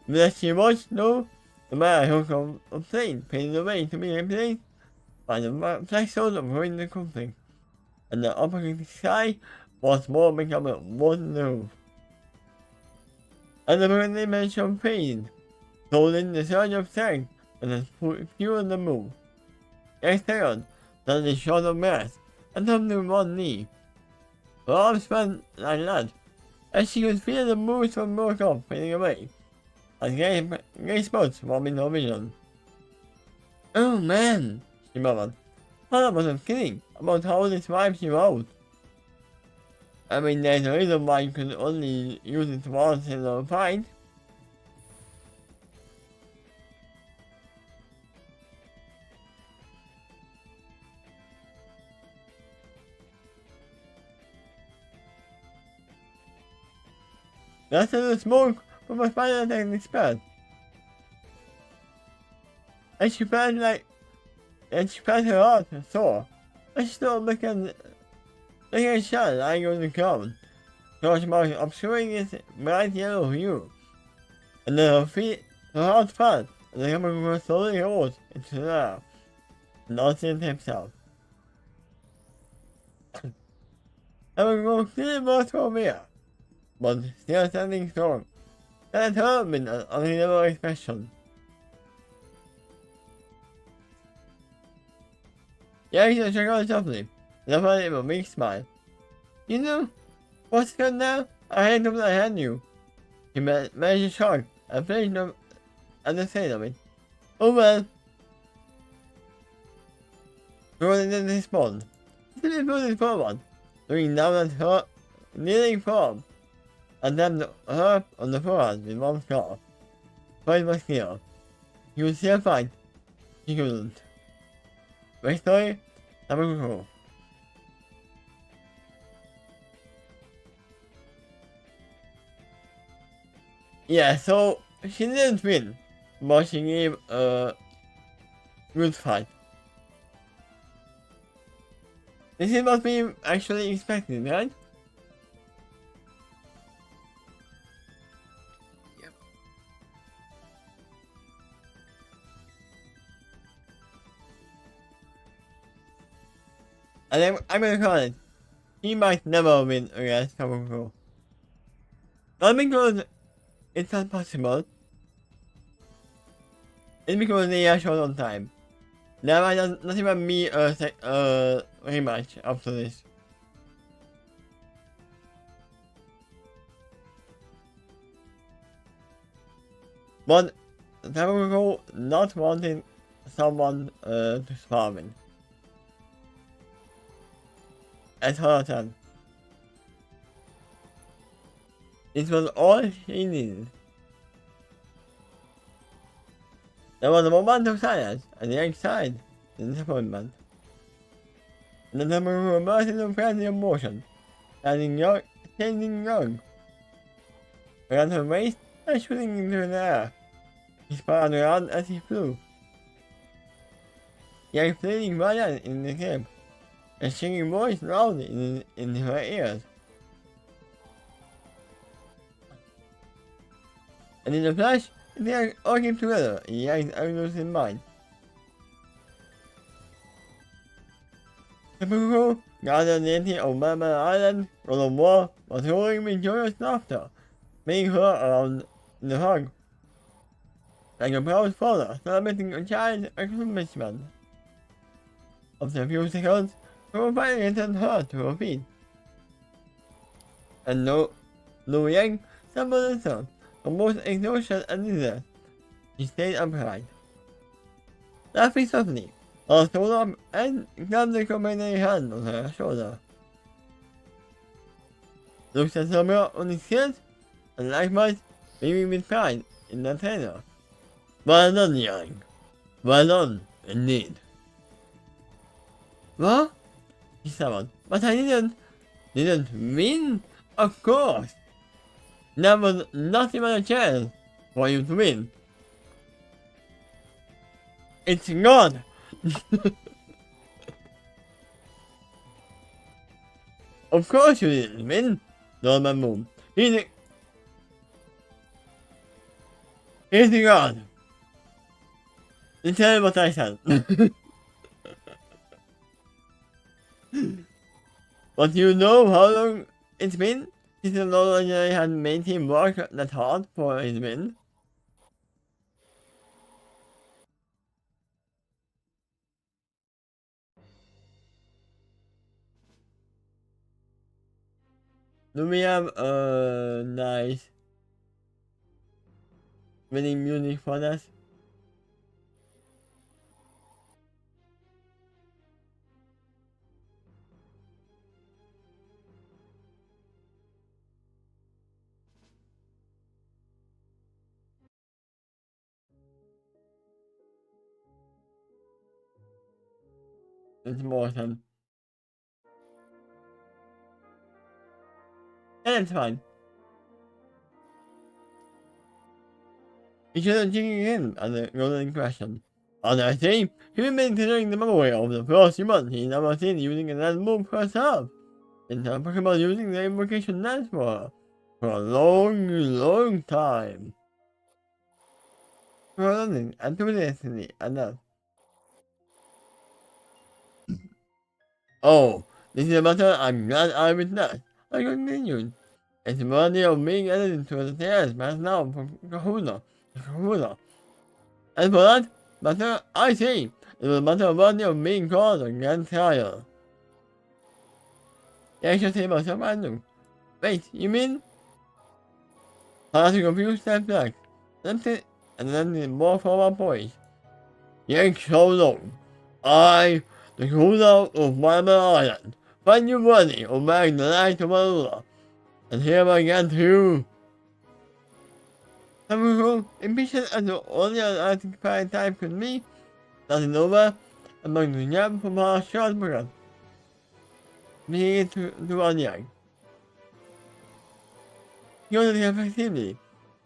But as she watched, no, the man who complained faded away to be replaced by the threshold of the conflict, and the opposite sky was more becoming one roof. And the burning dimension faded, holding the surge of strength and the fueled the move. Exhaled, suddenly short of breath, and thumped to one knee. Her arms went like that, as she could feel the moves from Morkov fading away, as gray spots forming her vision. Oh man, she murmured. Hannah wasn't kidding about how this wipe she wrote. I mean, there's a reason why you could only use it once in a fight. That's the smoke from a spider attacking the spell. And she felt her heart sore. And she started looking a shell lying on the ground. George Martin obscuring its bright yellow hue. And then her heart fell, and the chemical slowly rose into the air. Nonsense himself. Chemical clearly burst from air, but still standing strong. That had been an unreadable expression. Yankee shook out softly, and offered him a big smile. You know, what's good now? I hate that I had you. He managed to shrug and flinched at the sight of it. Oh well. Jordan didn't respond. He simply moved forward, looking down at her kneeling form, and tapped her on the forehead with one claw. But it was clear. He would still fight. He couldn't. Victory, number 4. Yeah, so she didn't win, but she gave a good fight. This is what we actually expected, right? Yep. And I'm gonna call it. He might never win against Kamiko. Not because it's not possible. It's because they are short on time. There might not even be a rematch after this. But Kamiko not wanting someone to spar in. At her turn. It was all she needed. There was a moment of silence on the other side, in disappointment. And the number burst into frenzy of motion, changing young. Around her waist and shooting into the air. He spun around as he flew. Young fleeing violent in the cape, a singing voice loud in her ears. And in a flash, they all came together in Yang's unlosing mind. The people gathered the of Mama Island on the wall was roaring with joyous laughter, making her around the hug. Like a proud father celebrating a child's accomplishment. After a few seconds, her finally returned her to her feet. And Lu Yang stumbled herself. From both exhaustion and dizziness, she stayed upright. Laughing softly, her stood up and grabbed the companion hand on her shoulder. Looked at her mirror on his head, and likewise, beaming with pride in the trainer. Well done, Yang. Well done, indeed. What? He stammered. But I didn't win? Of course. There was not even a chance for you to win. It's gone! Of course you didn't win. Not my move. Here's the god. Tell me what I said. But you know how long it's been since the Lord had made him work that hard for his win? Do we have a nice winning music for that? It's more than. And it's fine. You shouldn't take it in as a golden question. On our team, he remained considering the memory of the first month he never seen using another move first up. And talking about using the invocation dance for a long time. For learning and to destiny and that. Oh, this is a matter I'm glad I witnessed. I continued. It's worthy of being added to the stairs pass now from Kahuna. And for that matter, I say, it was a matter of worthy of being called against higher. I should say myself random. Wait, you mean? I had to confuse step back. Left it, and then the more forward voice. Yank so long. I, the ruler of Marble Island, find you worthy of bearing the light of my ruler. And here I get to. However, impatient as the only identified type could be, nothing over, among the young from our short program. Being to one young. Using effectively,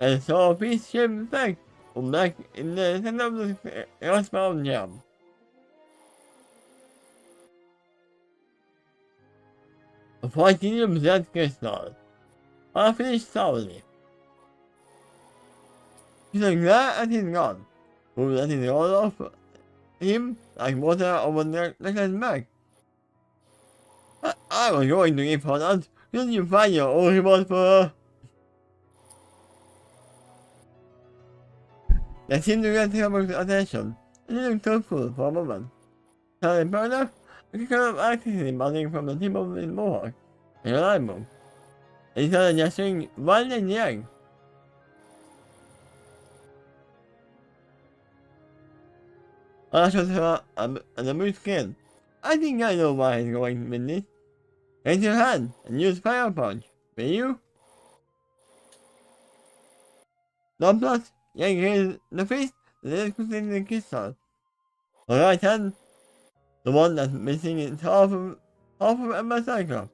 and saw a piece shape effect of black in the center of the earthbound jam. A 14% crystal. I finished thoroughly. He's like that and he's gone. Who let it all off him like water over the necklace back. I was going to give her that. Couldn't you find your own reward for her? They seemed to get her attention. And he looked thoughtful for a moment. Telling further, a kind of activity buzzing from the tip of his mohawk and an eyebrow. And he started gesturing wild and young. I showed her an amused skin. I think I know why he's going with this. Raise your hand and use fire punch. Will you? No plus, Yang raised the fist and then quickly the crystal. The right hand, the one that's missing is half of Emma's cycle.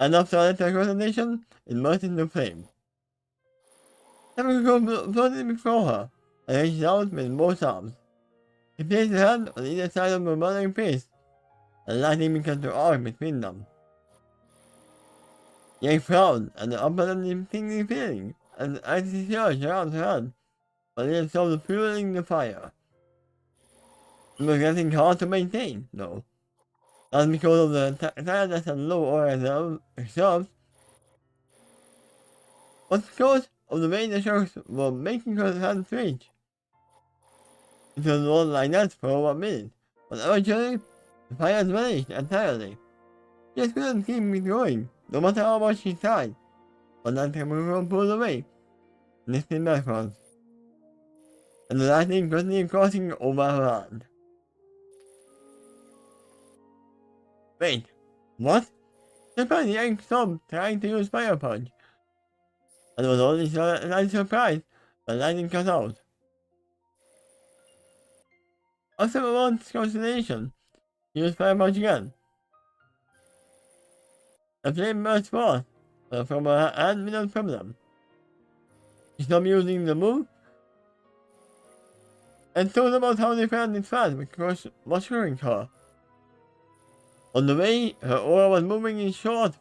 And after a little coordination, immersed in the flame. Emma floated before her and reached out with both arms. He placed his hand on either side of the burning piece, and lightning began to arc between them. Yang frowned at the abundantly tingling feeling, and icy surged around her hand, but it stopped fueling the fire. It was getting hard to maintain, though. Not because of the tiredness and low aura herself, but because of the way the sharks were making her hand twitch. It was not like that for over a minute, but eventually, the fire vanished entirely. She just couldn't keep it going, no matter how much she tried, but that camera pulled away, lifting backwards, and the lightning continued crossing over her hand. Wait, what? Japan Yang stopped trying to use fire punch, and was only slightly surprised when lightning cut out. After a moment's consideration, he used fire punch again. A flame burst forth from her hand without problem. She stopped using the move and told about how they found it fast because maturing her. On the way, her aura was moving in short,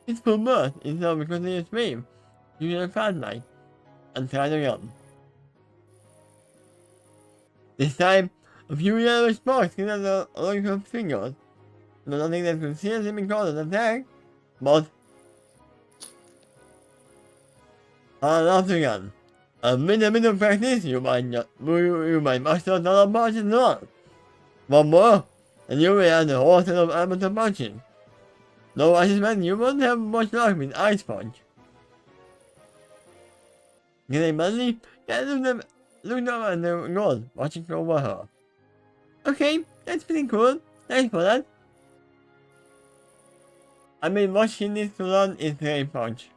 fitful bursts instead of continuous wave, using a fast light, and tried again. This time, a few yellow sparks glittered along her fingers. Nothing that could seriously be called an attack, but after again. With a bit of practice, you might master another punch as well. One more, and you will have the whole set of amateur punching. Though I suspect you won't have much luck with Ice Punch. Getting badly, yeah, looked up at the girl, watching over her. Okay, that's pretty cool. Thanks for that. I mean, what she needs to learn is Play Punch.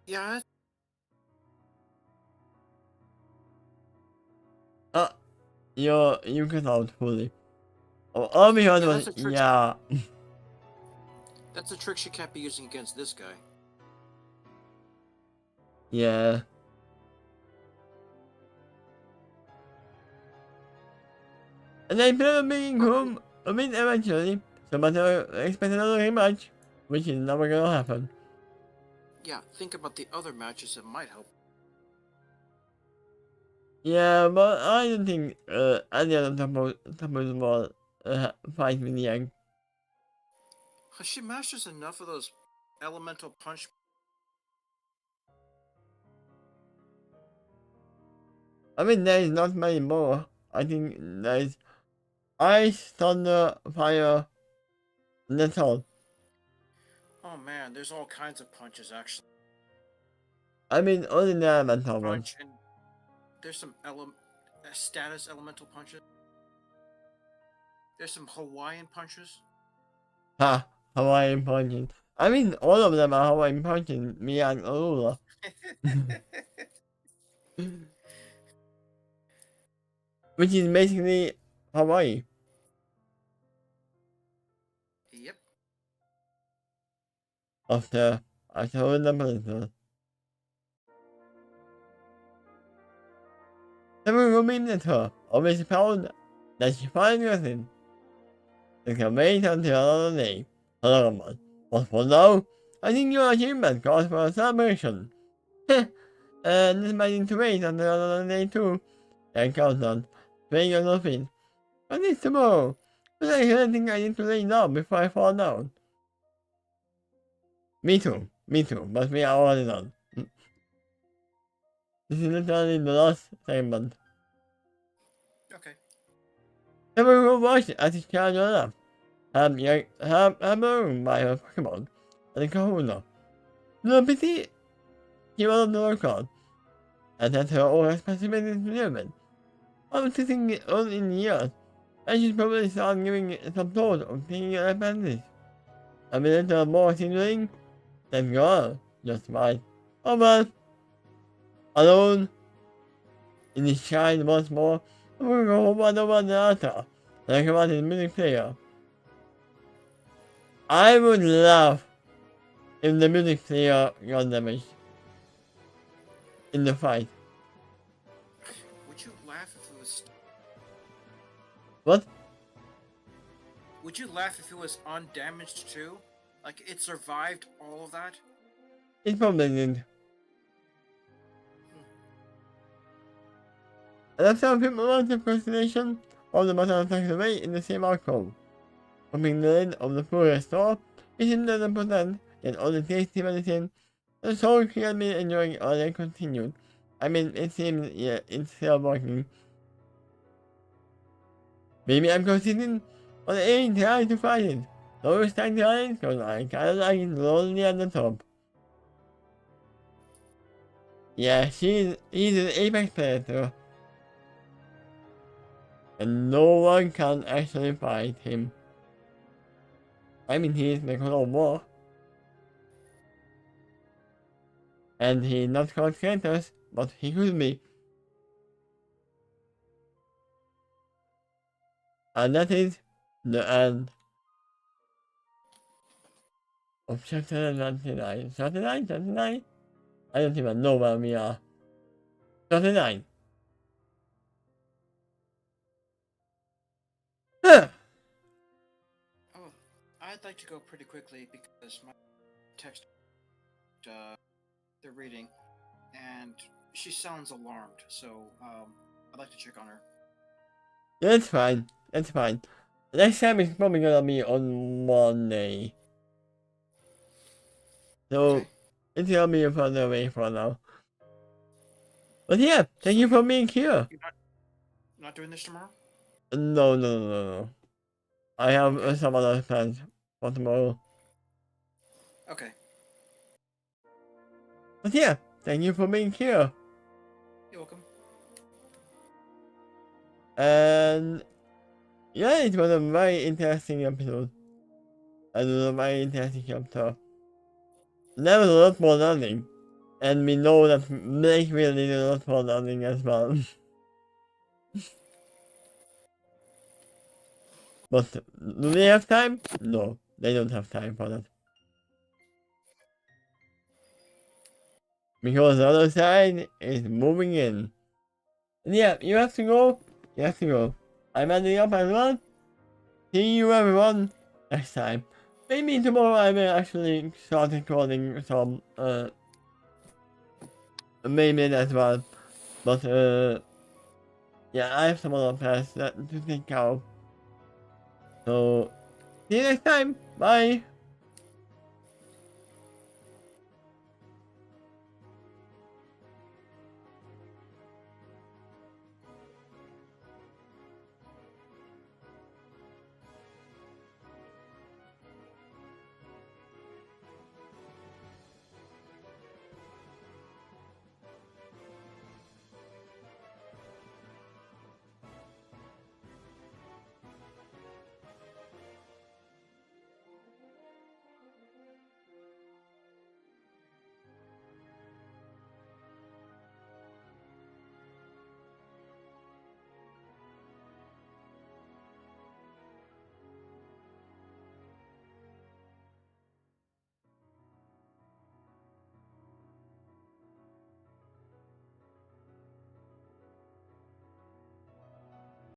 Yeah. You cut out fully. Oh, all we heard Yeah, was, that's a trick. yeah. That's a trick she can't be using against this guy. Yeah. And they play a big home a bit eventually, so but expect another rematch, which is never gonna happen. Yeah, think about the other matches that might help. Yeah, but I don't think any of them will fight with the egg. She masters enough of those elemental punch. I mean, there is not many more. I think there is ice, thunder, fire, and that's all. Oh man, there's all kinds of punches actually. I mean, only the elemental ones. Punch and there's some status elemental punches. There's some Hawaiian punches. Ha! Hawaiian punching. I mean, all of them are Hawaiian punching, me and Alula. Which is basically Hawaii. Yep. After I told them a little. Never reminded her, always found that she finally got it. They can wait until another day, another month. But for now, I think your achievement calls for a celebration. And this might need to wait until another day too. And countdown, playing on your feet. But it's tomorrow. But I really think I need to lay down before I fall down. Me too, but we are already done. This is literally the last segment. Okay. Never will watch it as a child up. Hammer by her Pokemon and Kahuna. No pity, he was on the record. And that her own responsibility to live in. I'm sitting on in years, and she's probably start giving it some thought of taking an advantage. A minute or more signaling, then girl, just right. Oh well. Alone, in his shine once more, I'm gonna go one over the altar, like about his music player. I would laugh if the music player got damaged in the fight. Would you laugh if it was? What? Would you laugh if it was undamaged too? Like it survived all of that? It probably did. And after a few moments of consideration, all the matter tucked away in the same alcove. Opening the lid of the forest door, it seemed that the potent, yet all the tasty medicine, the soul she had been enjoying earlier continued. I mean, it seemed, yeah, it's still working. Maybe I'm considering, but I ain't trying to fight it. Those trying to hide it, cause I kinda like it lonely at the top. Yeah, he's an apex predator. And no one can actually fight him. I mean, he is the God of War. And he's not called Kratos, but he could be. And that is the end of chapter 99. 39? I don't even know where we are. Ch39. Huh. Oh, I'd like to go pretty quickly because my text they're reading, and she sounds alarmed. So I'd like to check on her. That's fine. That's fine. Next time is probably gonna be on Monday. So Okay. it's gonna be further away for now. But yeah, thank So you for being here. you're not doing this tomorrow? No, no, no, no, no. I have Okay. some other plans for tomorrow. Okay. But yeah, thank you for being here. You're welcome. And yeah, it was a very interesting episode. And it was a very interesting chapter. There was a lot more learning. And we know that Blake will need a lot more learning as well. But do they have time? No, they don't have time for that. Because the other side is moving in. And yeah, you have to go. You have to go. I'm ending up as well. See you everyone next time. Maybe tomorrow I will actually start recording some maybe as well. But yeah, I have some other plans that to think of. So see you next time. Bye.